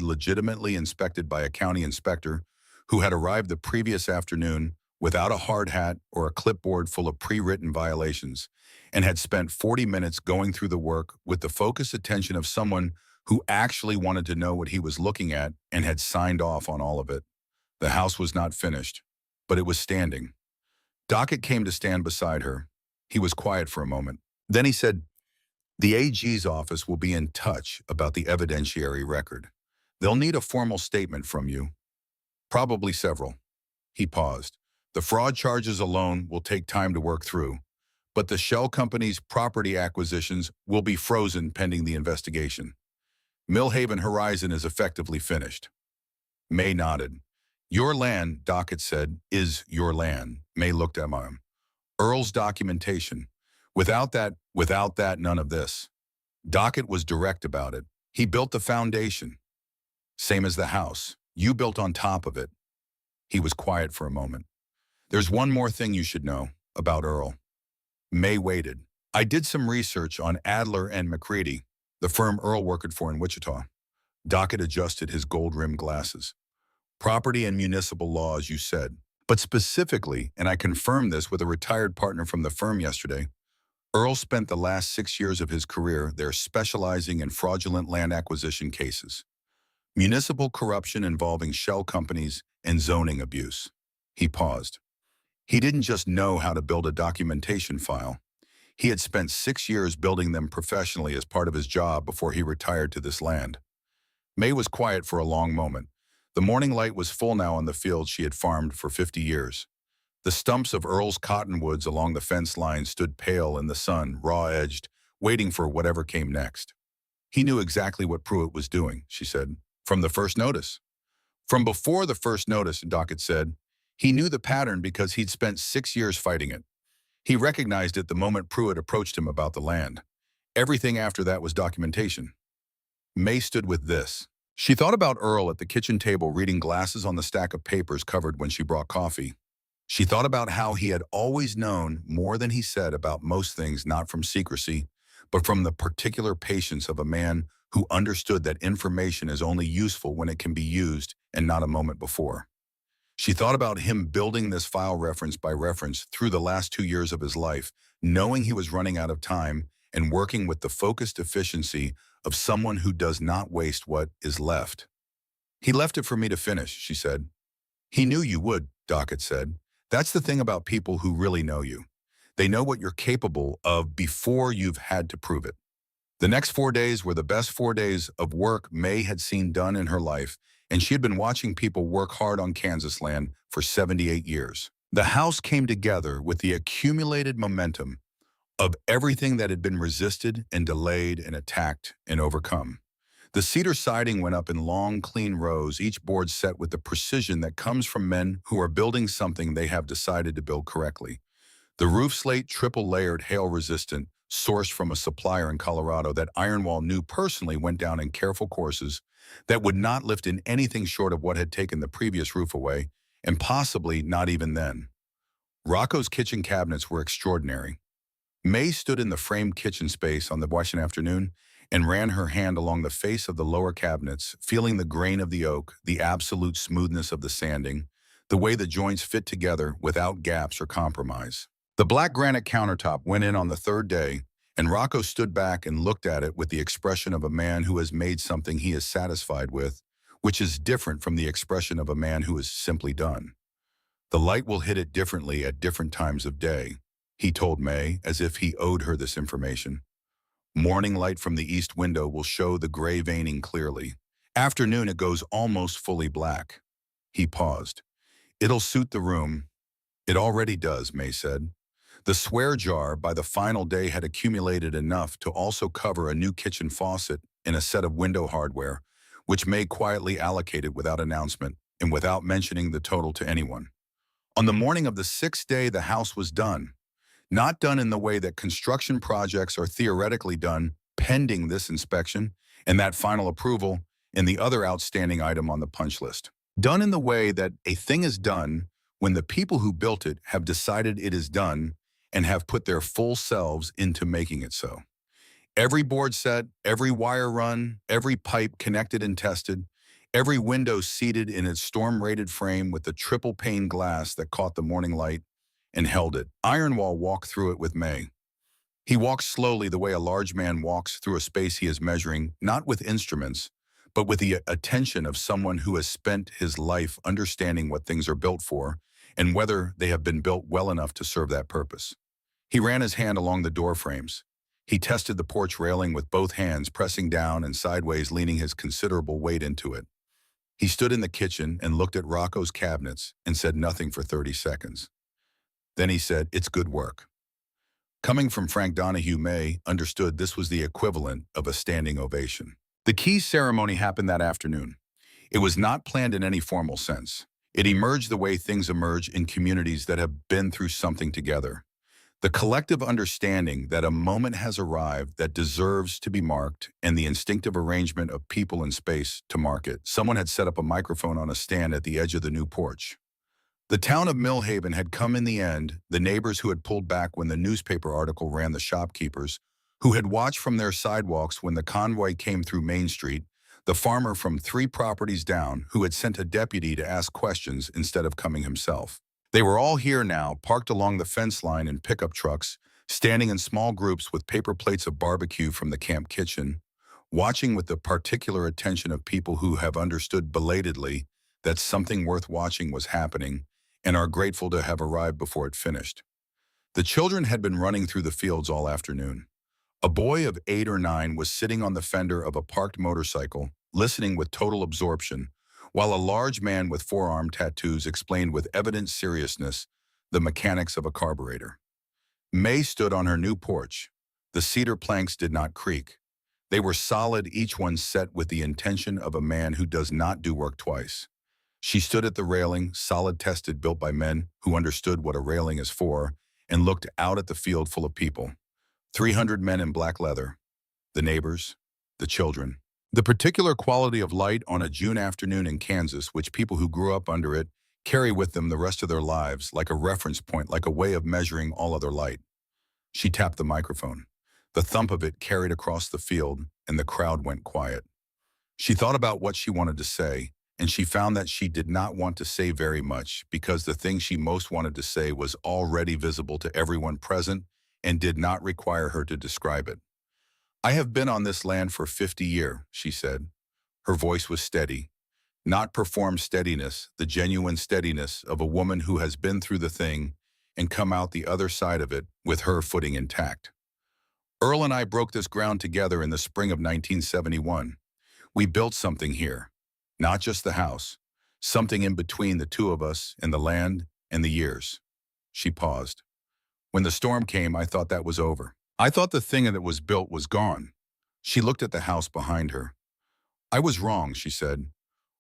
legitimately inspected by a county inspector who had arrived the previous afternoon without a hard hat or a clipboard full of pre-written violations, and had spent 40 minutes going through the work with the focused attention of someone who actually wanted to know what he was looking at and had signed off on all of it. The house was not finished, but it was standing. Dockett came to stand beside her. He was quiet for a moment. Then he said, the AG's office will be in touch about the evidentiary record. They'll need a formal statement from you. Probably several. He paused. The fraud charges alone will take time to work through, but the shell company's property acquisitions will be frozen pending the investigation. Millhaven Horizon is effectively finished. May nodded. Your land, Dockett said, is your land. May looked at him. Earl's documentation. Without that, none of this. Dockett was direct about it. He built the foundation. Same as the house. You built on top of it. He was quiet for a moment. There's one more thing you should know about Earl. May waited. I did some research on Adler and McCready, the firm Earl worked for in Wichita. Dockett adjusted his gold-rimmed glasses. Property and municipal laws, you said. But specifically, and I confirmed this with a retired partner from the firm yesterday, Earl spent the last 6 years of his career there specializing in fraudulent land acquisition cases. Municipal corruption involving shell companies and zoning abuse. He paused. He didn't just know how to build a documentation file. He had spent 6 years building them professionally as part of his job before he retired to this land. May was quiet for a long moment. The morning light was full now on the field she had farmed for 50 years. The stumps of Earl's cottonwoods along the fence line stood pale in the sun, raw-edged, waiting for whatever came next. He knew exactly what Pruitt was doing, she said, from the first notice. From before the first notice, Dockett said, he knew the pattern because he'd spent 6 years fighting it. He recognized it the moment Pruitt approached him about the land. Everything after that was documentation. May stood with this. She thought about Earl at the kitchen table reading glasses on the stack of papers covered when she brought coffee. She thought about how he had always known more than he said about most things, not from secrecy, but from the particular patience of a man who understood that information is only useful when it can be used and not a moment before. She thought about him building this file reference by reference through the last 2 years of his life, knowing he was running out of time and working with the focused efficiency of someone who does not waste what is left. He left it for me to finish, she said. He knew you would, Dockett said. That's the thing about people who really know you. They know what you're capable of before you've had to prove it. The next 4 days were the best 4 days of work May had seen done in her life, and she had been watching people work hard on Kansas land for 78 years. The house came together with the accumulated momentum of everything that had been resisted and delayed and attacked and overcome. The cedar siding went up in long, clean rows, each board set with the precision that comes from men who are building something they have decided to build correctly. The roof slate, triple-layered, hail-resistant, sourced from a supplier in Colorado that Ironwall knew personally, went down in careful courses that would not lift in anything short of what had taken the previous roof away, and possibly not even then. Rocco's kitchen cabinets were extraordinary. May stood in the framed kitchen space on the Washington afternoon and ran her hand along the face of the lower cabinets, feeling the grain of the oak, the absolute smoothness of the sanding, the way the joints fit together without gaps or compromise. The black granite countertop went in on the third day, and Rocco stood back and looked at it with the expression of a man who has made something he is satisfied with, which is different from the expression of a man who is simply done. The light will hit it differently at different times of day, he told May, as if he owed her this information. Morning light from the east window will show the gray veining clearly. Afternoon it goes almost fully black. He paused. It'll suit the room. It already does, May said. The swear jar by the final day had accumulated enough to also cover a new kitchen faucet and a set of window hardware, which May quietly allocated without announcement and without mentioning the total to anyone. On the morning of the 6th day, the house was done. Not done in the way that construction projects are theoretically done, pending this inspection and that final approval and the other outstanding item on the punch list. Done in the way that a thing is done when the people who built it have decided it is done and have put their full selves into making it so. Every board set, every wire run, every pipe connected and tested, every window seated in its storm-rated frame with the triple pane glass that caught the morning light and held it. Ironwall walked through it with May. He walked slowly the way a large man walks through a space he is measuring, not with instruments, but with the attention of someone who has spent his life understanding what things are built for and whether they have been built well enough to serve that purpose. He ran his hand along the door frames. He tested the porch railing with both hands, pressing down and sideways, leaning his considerable weight into it. He stood in the kitchen and looked at Rocco's cabinets and said nothing for 30 seconds. Then he said, "It's good work." Coming from Frank Donahue, May understood this was the equivalent of a standing ovation. The key ceremony happened that afternoon. It was not planned in any formal sense. It emerged the way things emerge in communities that have been through something together. The collective understanding that a moment has arrived that deserves to be marked, and the instinctive arrangement of people and space to mark it. Someone had set up a microphone on a stand at the edge of the new porch. The town of Millhaven had come in the end, the neighbors who had pulled back when the newspaper article ran, the shopkeepers, who had watched from their sidewalks when the convoy came through Main Street, the farmer from 3 properties down who had sent a deputy to ask questions instead of coming himself. They were all here now, parked along the fence line in pickup trucks, standing in small groups with paper plates of barbecue from the camp kitchen, watching with the particular attention of people who have understood belatedly that something worth watching was happening and are grateful to have arrived before it finished. The children had been running through the fields all afternoon. A boy of 8 or 9 was sitting on the fender of a parked motorcycle, listening with total absorption, while a large man with forearm tattoos explained with evident seriousness the mechanics of a carburetor. May stood on her new porch. The cedar planks did not creak. They were solid, each one set with the intention of a man who does not do work twice. She stood at the railing, solid tested, built by men who understood what a railing is for, and looked out at the field full of people. 300 men in black leather. The neighbors, the children. The particular quality of light on a June afternoon in Kansas, which people who grew up under it carry with them the rest of their lives, like a reference point, like a way of measuring all other light. She tapped the microphone. The thump of it carried across the field, and the crowd went quiet. She thought about what she wanted to say, and she found that she did not want to say very much because the thing she most wanted to say was already visible to everyone present and did not require her to describe it. "I have been on this land for 50 years," she said. Her voice was steady, not performed steadiness, the genuine steadiness of a woman who has been through the thing and come out the other side of it with her footing intact. "Earl and I broke this ground together in the spring of 1971. We built something here, not just the house, something in between the two of us and the land and the years." She paused. "When the storm came, I thought that was over. I thought the thing that was built was gone." She looked at the house behind her. "I was wrong," she said.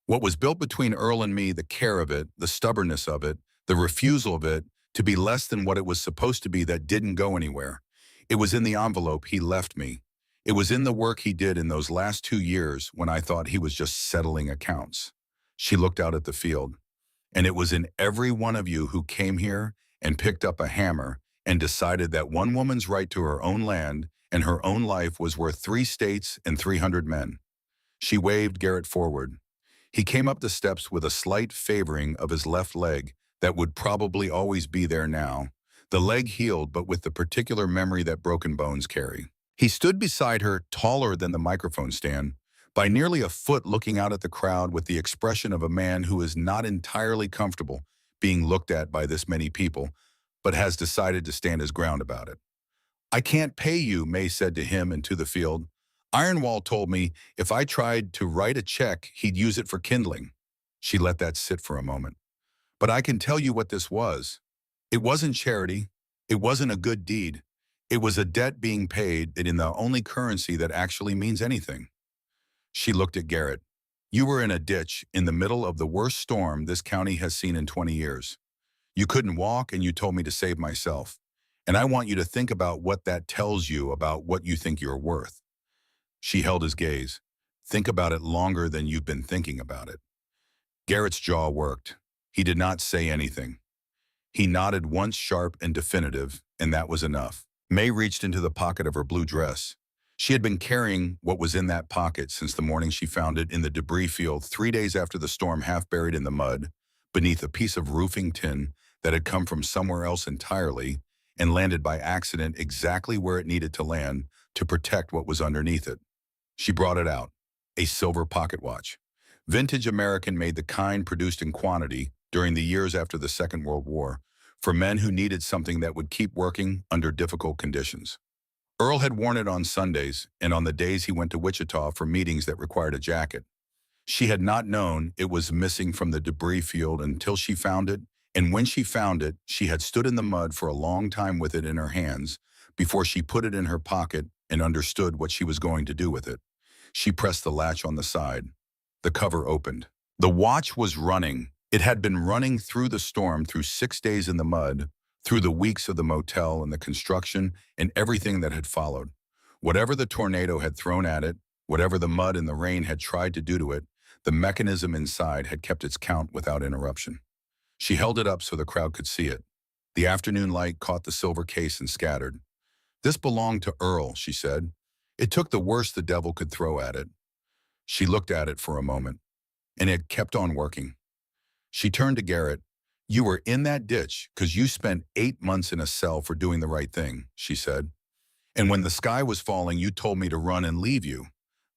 "What was built between Earl and me, the care of it, the stubbornness of it, the refusal of it to be less than what it was supposed to be that didn't go anywhere. It was in the envelope he left me. It was in the work he did in those last 2 years when I thought he was just settling accounts." She looked out at the field. "And it was in every one of you who came here and picked up a hammer and decided that one woman's right to her own land and her own life was worth 3 states and 300 men." She waved Garrett forward. He came up the steps with a slight favoring of his left leg that would probably always be there now. The leg healed, but with the particular memory that broken bones carry. He stood beside her, taller than the microphone stand, by nearly a foot, looking out at the crowd with the expression of a man who is not entirely comfortable being looked at by this many people, but has decided to stand his ground about it. "I can't pay you," May said to him and to the field. "Ironwall told me if I tried to write a check, he'd use it for kindling." She let that sit for a moment. "But I can tell you what this was. It wasn't charity. It wasn't a good deed. It was a debt being paid in the only currency that actually means anything." She looked at Garrett. "You were in a ditch in the middle of the worst storm this county has seen in 20 years. You couldn't walk and you told me to save myself. And I want you to think about what that tells you about what you think you're worth." She held his gaze. "Think about it longer than you've been thinking about it." Garrett's jaw worked. He did not say anything. He nodded once, sharp and definitive, and that was enough. May reached into the pocket of her blue dress. She had been carrying what was in that pocket since the morning she found it in the debris field 3 days after the storm, half buried in the mud, beneath a piece of roofing tin that had come from somewhere else entirely and landed by accident exactly where it needed to land to protect what was underneath it. She brought it out, a silver pocket watch. Vintage American, made, the kind produced in quantity during the years after the Second World War, for men who needed something that would keep working under difficult conditions. Earl had worn it on Sundays and on the days he went to Wichita for meetings that required a jacket. She had not known it was missing from the debris field until she found it, and when she found it, she had stood in the mud for a long time with it in her hands before she put it in her pocket and understood what she was going to do with it. She pressed the latch on the side. The cover opened. The watch was running. It had been running through the storm, through 6 days in the mud, through the weeks of the motel and the construction and everything that had followed. Whatever the tornado had thrown at it, whatever the mud and the rain had tried to do to it, the mechanism inside had kept its count without interruption. She held it up so the crowd could see it. The afternoon light caught the silver case and scattered. "This belonged to Earl," she said. "It took the worst the devil could throw at it." She looked at it for a moment, and it kept on working. She turned to Garrett. "You were in that ditch because you spent 8 months in a cell for doing the right thing," she said. "And when the sky was falling, you told me to run and leave you.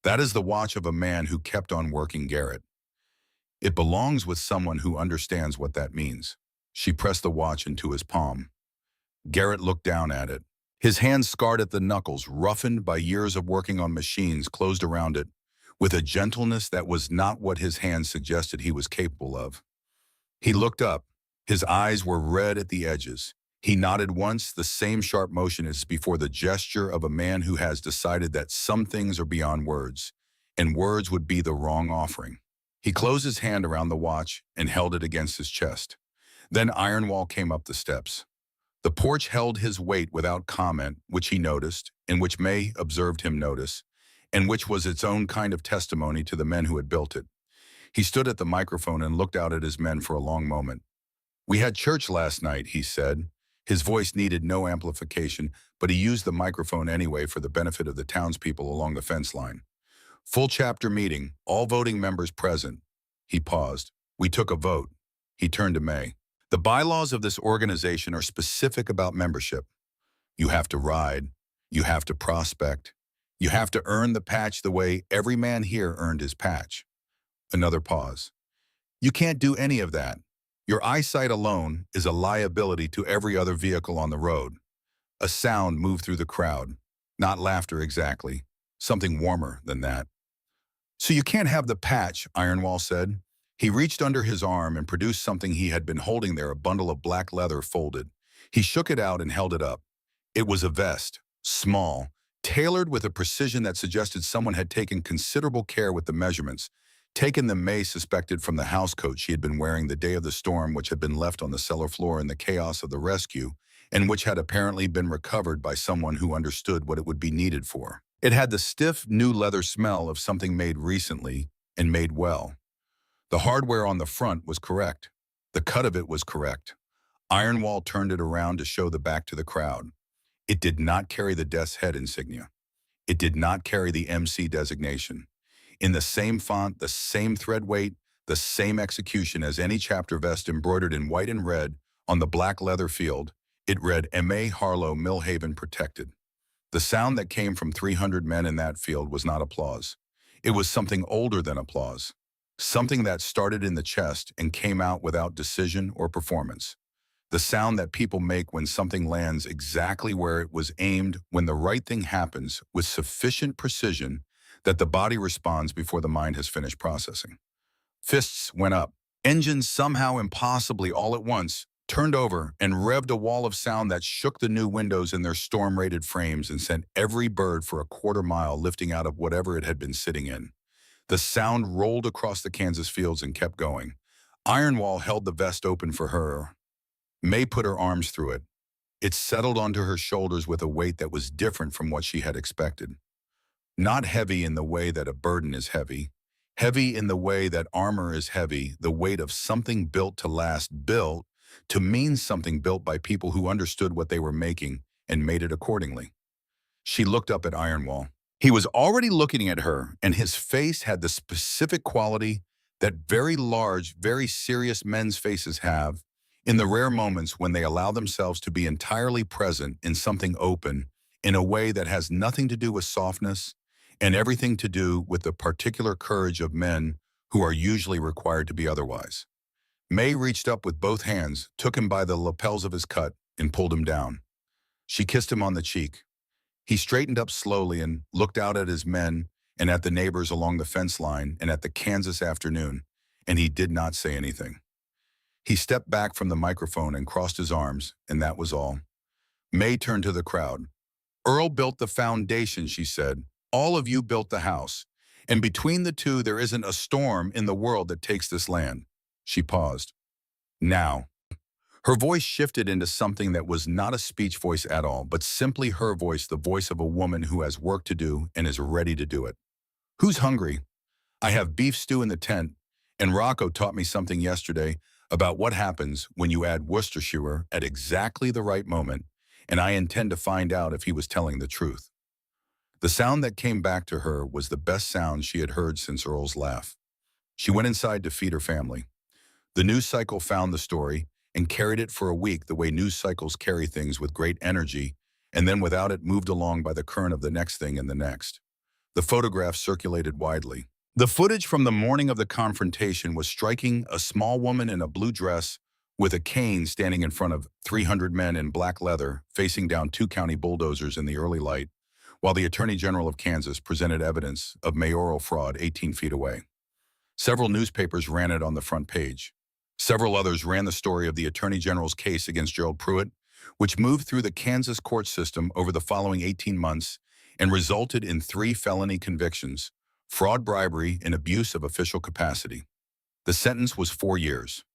That is the watch of a man who kept on working, Garrett. It belongs with someone who understands what that means." She pressed the watch into his palm. Garrett looked down at it. His hands, scarred at the knuckles, roughened by years of working on machines, closed around it with a gentleness that was not what his hands suggested he was capable of. He looked up. His eyes were red at the edges. He nodded once, the same sharp motion as before, the gesture of a man who has decided that some things are beyond words, and words would be the wrong offering. He closed his hand around the watch and held it against his chest. Then Ironwall came up the steps. The porch held his weight without comment, which he noticed, and which May observed him notice, and which was its own kind of testimony to the men who had built it. He stood at the microphone and looked out at his men for a long moment. "We had church last night," he said. His voice needed no amplification, but he used the microphone anyway for the benefit of the townspeople along the fence line. Full chapter meeting, all voting members present. He paused. We took a vote. He turned to May. The bylaws of this organization are specific about membership. You have to ride. You have to prospect. You have to earn the patch the way every man here earned his patch. Another pause. You can't do any of that. Your eyesight alone is a liability to every other vehicle on the road. A sound moved through the crowd. Not laughter exactly. Something warmer than that. So you can't have the patch, Ironwall said. He reached under his arm and produced something he had been holding there, a bundle of black leather folded. He shook it out and held it up. It was a vest, small, tailored with a precision that suggested someone had taken considerable care with the measurements, taken them May suspected from the housecoat she had been wearing the day of the storm, which had been left on the cellar floor in the chaos of the rescue, and which had apparently been recovered by someone who understood what it would be needed for. It had the stiff, new leather smell of something made recently and made well. The hardware on the front was correct. The cut of it was correct. Ironwall turned it around to show the back to the crowd. It did not carry the death's head insignia. It did not carry the MC designation. In the same font, the same thread weight, the same execution as any chapter vest embroidered in white and red on the black leather field, it read M.A. Harlow Millhaven Protected. The sound that came from 300 men in that field was not applause. It was something older than applause. Something that started in the chest and came out without decision or performance. The sound that people make when something lands exactly where it was aimed, when the right thing happens with sufficient precision that the body responds before the mind has finished processing. Fists went up. Engines somehow impossibly all at once turned over and revved a wall of sound that shook the new windows in their storm-rated frames and sent every bird for a quarter-mile lifting out of whatever it had been sitting in. The sound rolled across the Kansas fields and kept going. Ironwall held the vest open for her. May put her arms through it. It settled onto her shoulders with a weight that was different from what she had expected. Not heavy in the way that a burden is heavy. Heavy in the way that armor is heavy, the weight of something built to last, built to mean something built by people who understood what they were making and made it accordingly. She looked up at Ironwall. He was already looking at her, and his face had the specific quality that very large, very serious men's faces have in the rare moments when they allow themselves to be entirely present in something open in a way that has nothing to do with softness and everything to do with the particular courage of men who are usually required to be otherwise. May reached up with both hands, took him by the lapels of his cut, and pulled him down. She kissed him on the cheek. He straightened up slowly and looked out at his men and at the neighbors along the fence line and at the Kansas afternoon, and he did not say anything. He stepped back from the microphone and crossed his arms, and that was all. May turned to the crowd. Earl built the foundation, she said. All of you built the house. And between the two, there isn't a storm in the world that takes this land. She paused. Now. Her voice shifted into something that was not a speech voice at all, but simply her voice, the voice of a woman who has work to do and is ready to do it. Who's hungry? I have beef stew in the tent, and Rocco taught me something yesterday about what happens when you add Worcestershire at exactly the right moment, and I intend to find out if he was telling the truth. The sound that came back to her was the best sound she had heard since Earl's laugh. She went inside to feed her family. The news cycle found the story and carried it for a week the way news cycles carry things with great energy, and then without it moved along by the current of the next thing and the next. The photographs circulated widely. The footage from the morning of the confrontation was striking: a small woman in a blue dress with a cane standing in front of 300 men in black leather facing down 2 county bulldozers in the early light, while the Attorney General of Kansas presented evidence of mayoral fraud 18 feet away. Several newspapers ran it on the front page. Several others ran the story of the Attorney General's case against Gerald Pruitt, which moved through the Kansas court system over the following 18 months and resulted in 3 felony convictions: fraud, bribery, and abuse of official capacity. The sentence was 4 years.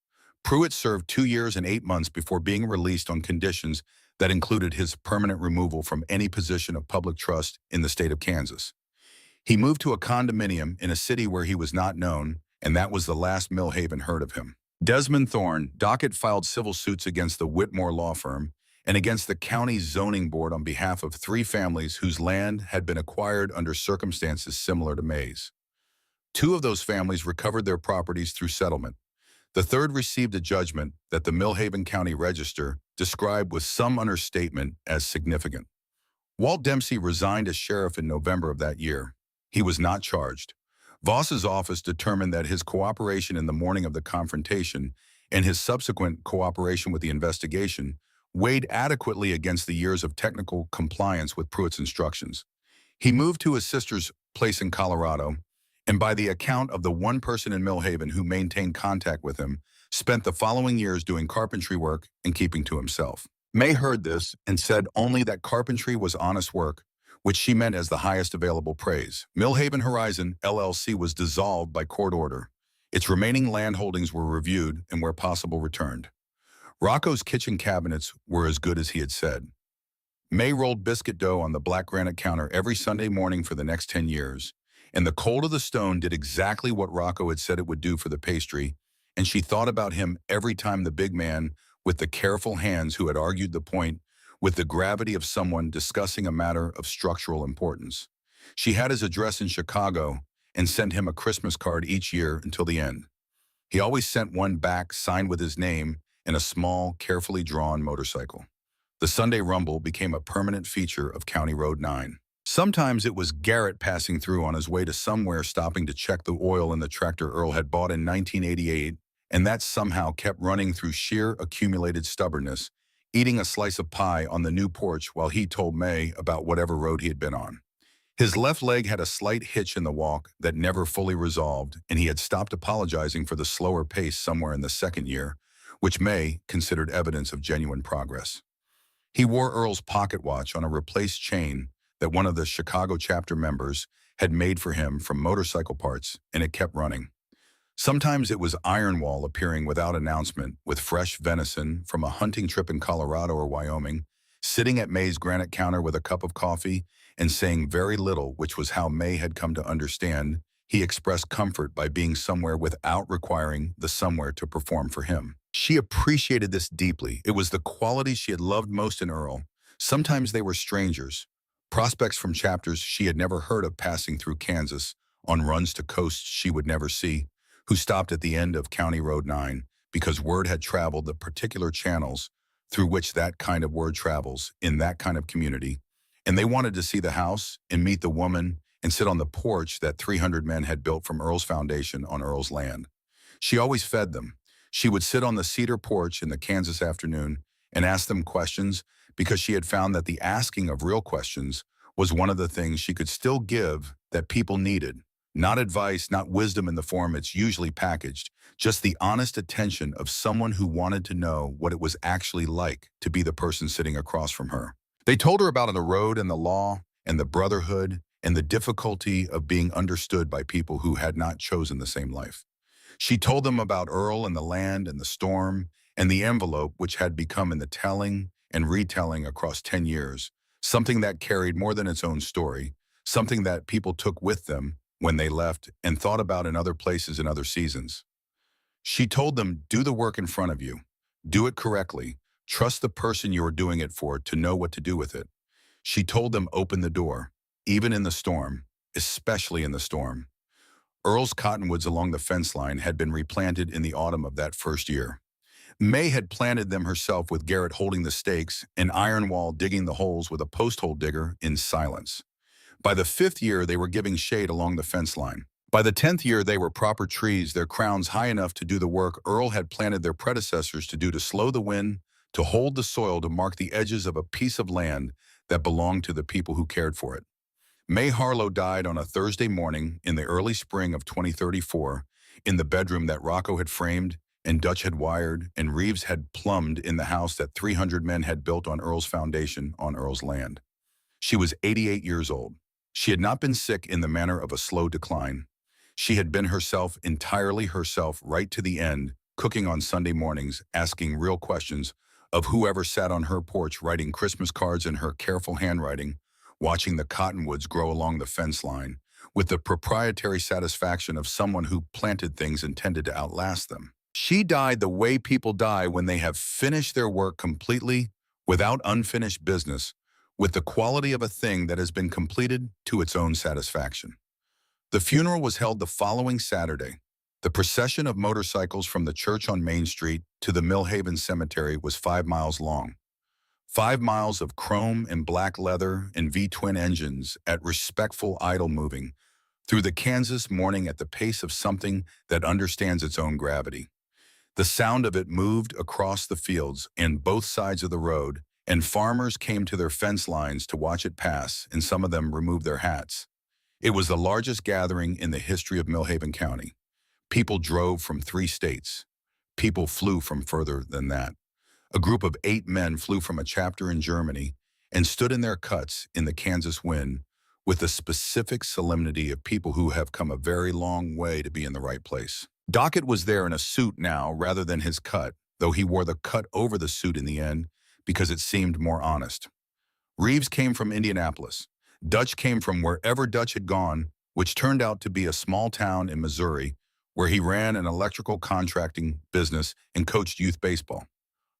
Pruitt served 2 years and 8 months before being released on conditions that included his permanent removal from any position of public trust in the state of Kansas. He moved to a condominium in a city where he was not known, and that was the last Millhaven heard of him. Desmond Thorne, docket filed civil suits against the Whitmore law firm, and against the county zoning board on behalf of three families whose land had been acquired under circumstances similar to May's. Two of those families recovered their properties through settlement. The third received a judgment that the Millhaven County Register described with some understatement as significant. Walt Dempsey resigned as sheriff in November of that year. He was not charged. Voss's office determined that his cooperation in the morning of the confrontation and his subsequent cooperation with the investigation weighed adequately against the years of technical compliance with Pruitt's instructions. He moved to his sister's place in Colorado, and by the account of the one person in Millhaven who maintained contact with him, spent the following years doing carpentry work and keeping to himself. May heard this and said only that carpentry was honest work, which she meant as the highest available praise. Millhaven Horizon, LLC was dissolved by court order. Its remaining land holdings were reviewed and where possible returned. Rocco's kitchen cabinets were as good as he had said. May rolled biscuit dough on the black granite counter every Sunday morning for the next 10 years, and the cold of the stone did exactly what Rocco had said it would do for the pastry, and she thought about him every time the big man with the careful hands who had argued the point with the gravity of someone discussing a matter of structural importance. She had his address in Chicago and sent him a Christmas card each year until the end. He always sent one back signed with his name and a small, carefully drawn motorcycle. The Sunday Rumble became a permanent feature of County Road 9. Sometimes it was Garrett passing through on his way to somewhere, stopping to check the oil in the tractor Earl had bought in 1988, and that somehow kept running through sheer accumulated stubbornness, eating a slice of pie on the new porch while he told May about whatever road he had been on. His left leg had a slight hitch in the walk that never fully resolved, and he had stopped apologizing for the slower pace somewhere in the second year, which May considered evidence of genuine progress. He wore Earl's pocket watch on a replaced chain that one of the Chicago chapter members had made for him from motorcycle parts, and it kept running. Sometimes it was Ironwall appearing without announcement with fresh venison from a hunting trip in Colorado or Wyoming, sitting at May's granite counter with a cup of coffee and saying very little, which was how May had come to understand he expressed comfort by being somewhere without requiring the somewhere to perform for him. She appreciated this deeply. It was the quality she had loved most in Earl. Sometimes they were strangers, prospects from chapters she had never heard of passing through Kansas on runs to coasts she would never see, who stopped at the end of County Road 9 because word had traveled the particular channels through which that kind of word travels in that kind of community, and they wanted to see the house and meet the woman and sit on the porch that 300 men had built from Earl's foundation on Earl's land. She always fed them. She would sit on the cedar porch in the Kansas afternoon and ask them questions because she had found that the asking of real questions was one of the things she could still give that people needed. Not advice, not wisdom in the form it's usually packaged, just the honest attention of someone who wanted to know what it was actually like to be the person sitting across from her. They told her about the road and the law and the brotherhood and the difficulty of being understood by people who had not chosen the same life. She told them about Earl and the land and the storm and the envelope which had become in the telling and retelling across 10 years, something that carried more than its own story, something that people took with them when they left and thought about in other places in other seasons. She told them, do the work in front of you. Do it correctly. Trust the person you are doing it for to know what to do with it. She told them, open the door, even in the storm, especially in the storm. Earl's cottonwoods along the fence line had been replanted in the autumn of that first year. May had planted them herself with Garrett holding the stakes and Ironwall digging the holes with a post hole digger in silence. By the 5th year, they were giving shade along the fence line. By the 10th year, they were proper trees, their crowns high enough to do the work Earl had planted their predecessors to do, to slow the wind, to hold the soil, to mark the edges of a piece of land that belonged to the people who cared for it. May Harlow died on a Thursday morning in the early spring of 2034 in the bedroom that Rocco had framed and Dutch had wired and Reeves had plumbed in the house that 300 men had built on Earl's foundation on Earl's land. She was 88 years old. She had not been sick in the manner of a slow decline. She had been herself, entirely herself, right to the end, cooking on Sunday mornings, asking real questions of whoever sat on her porch writing Christmas cards in her careful handwriting, watching the cottonwoods grow along the fence line, with the proprietary satisfaction of someone who planted things intended to outlast them. She died the way people die when they have finished their work completely, without unfinished business, with the quality of a thing that has been completed to its own satisfaction. The funeral was held the following Saturday. The procession of motorcycles from the church on Main Street to the Millhaven Cemetery was 5 miles long. 5 miles of chrome and black leather and V-twin engines at respectful idle moving through the Kansas morning at the pace of something that understands its own gravity. The sound of it moved across the fields and both sides of the road, and farmers came to their fence lines to watch it pass, and some of them removed their hats. It was the largest gathering in the history of Millhaven County. People drove from 3 states. People flew from further than that. A group of 8 men flew from a chapter in Germany and stood in their cuts in the Kansas wind with the specific solemnity of people who have come a very long way to be in the right place. Dockett was there in a suit now rather than his cut, though he wore the cut over the suit in the end because it seemed more honest. Reeves came from Indianapolis. Dutch came from wherever Dutch had gone, which turned out to be a small town in Missouri where he ran an electrical contracting business and coached youth baseball.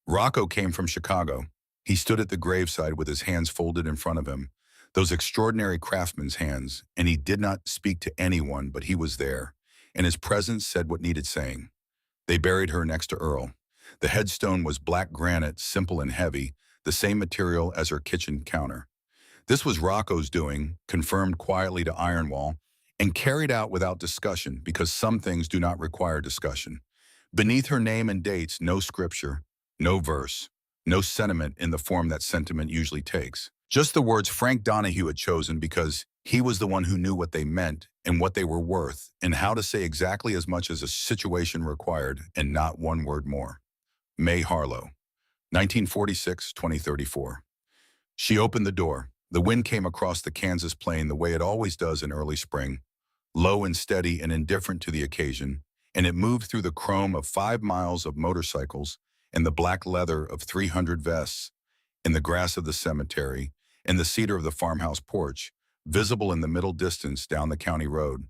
Rocco came from Chicago. He stood at the graveside with his hands folded in front of him, those extraordinary craftsman's hands, and he did not speak to anyone, but he was there, and his presence said what needed saying. They buried her next to Earl. The headstone was black granite, simple and heavy, the same material as her kitchen counter. This was Rocco's doing, confirmed quietly to Ironwall, and carried out without discussion because some things do not require discussion. Beneath her name and dates, no scripture, no verse, no sentiment in the form that sentiment usually takes. Just the words Frank Donahue had chosen because he was the one who knew what they meant and what they were worth and how to say exactly as much as a situation required and not one word more. May Harlow, 1946-2034. She opened the door. The wind came across the Kansas plain the way it always does in early spring, low and steady and indifferent to the occasion, and it moved through the chrome of 5 miles of motorcycles and the black leather of 300 vests, in the grass of the cemetery, and the cedar of the farmhouse porch, visible in the middle distance down the county road.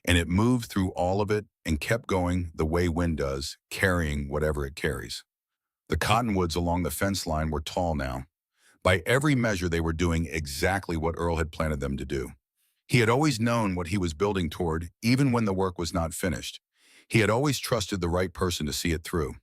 And it moved through all of it and kept going the way wind does, carrying whatever it carries. The cottonwoods along the fence line were tall now. By every measure, they were doing exactly what Earl had planted them to do. He had always known what he was building toward, even when the work was not finished. He had always trusted the right person to see it through.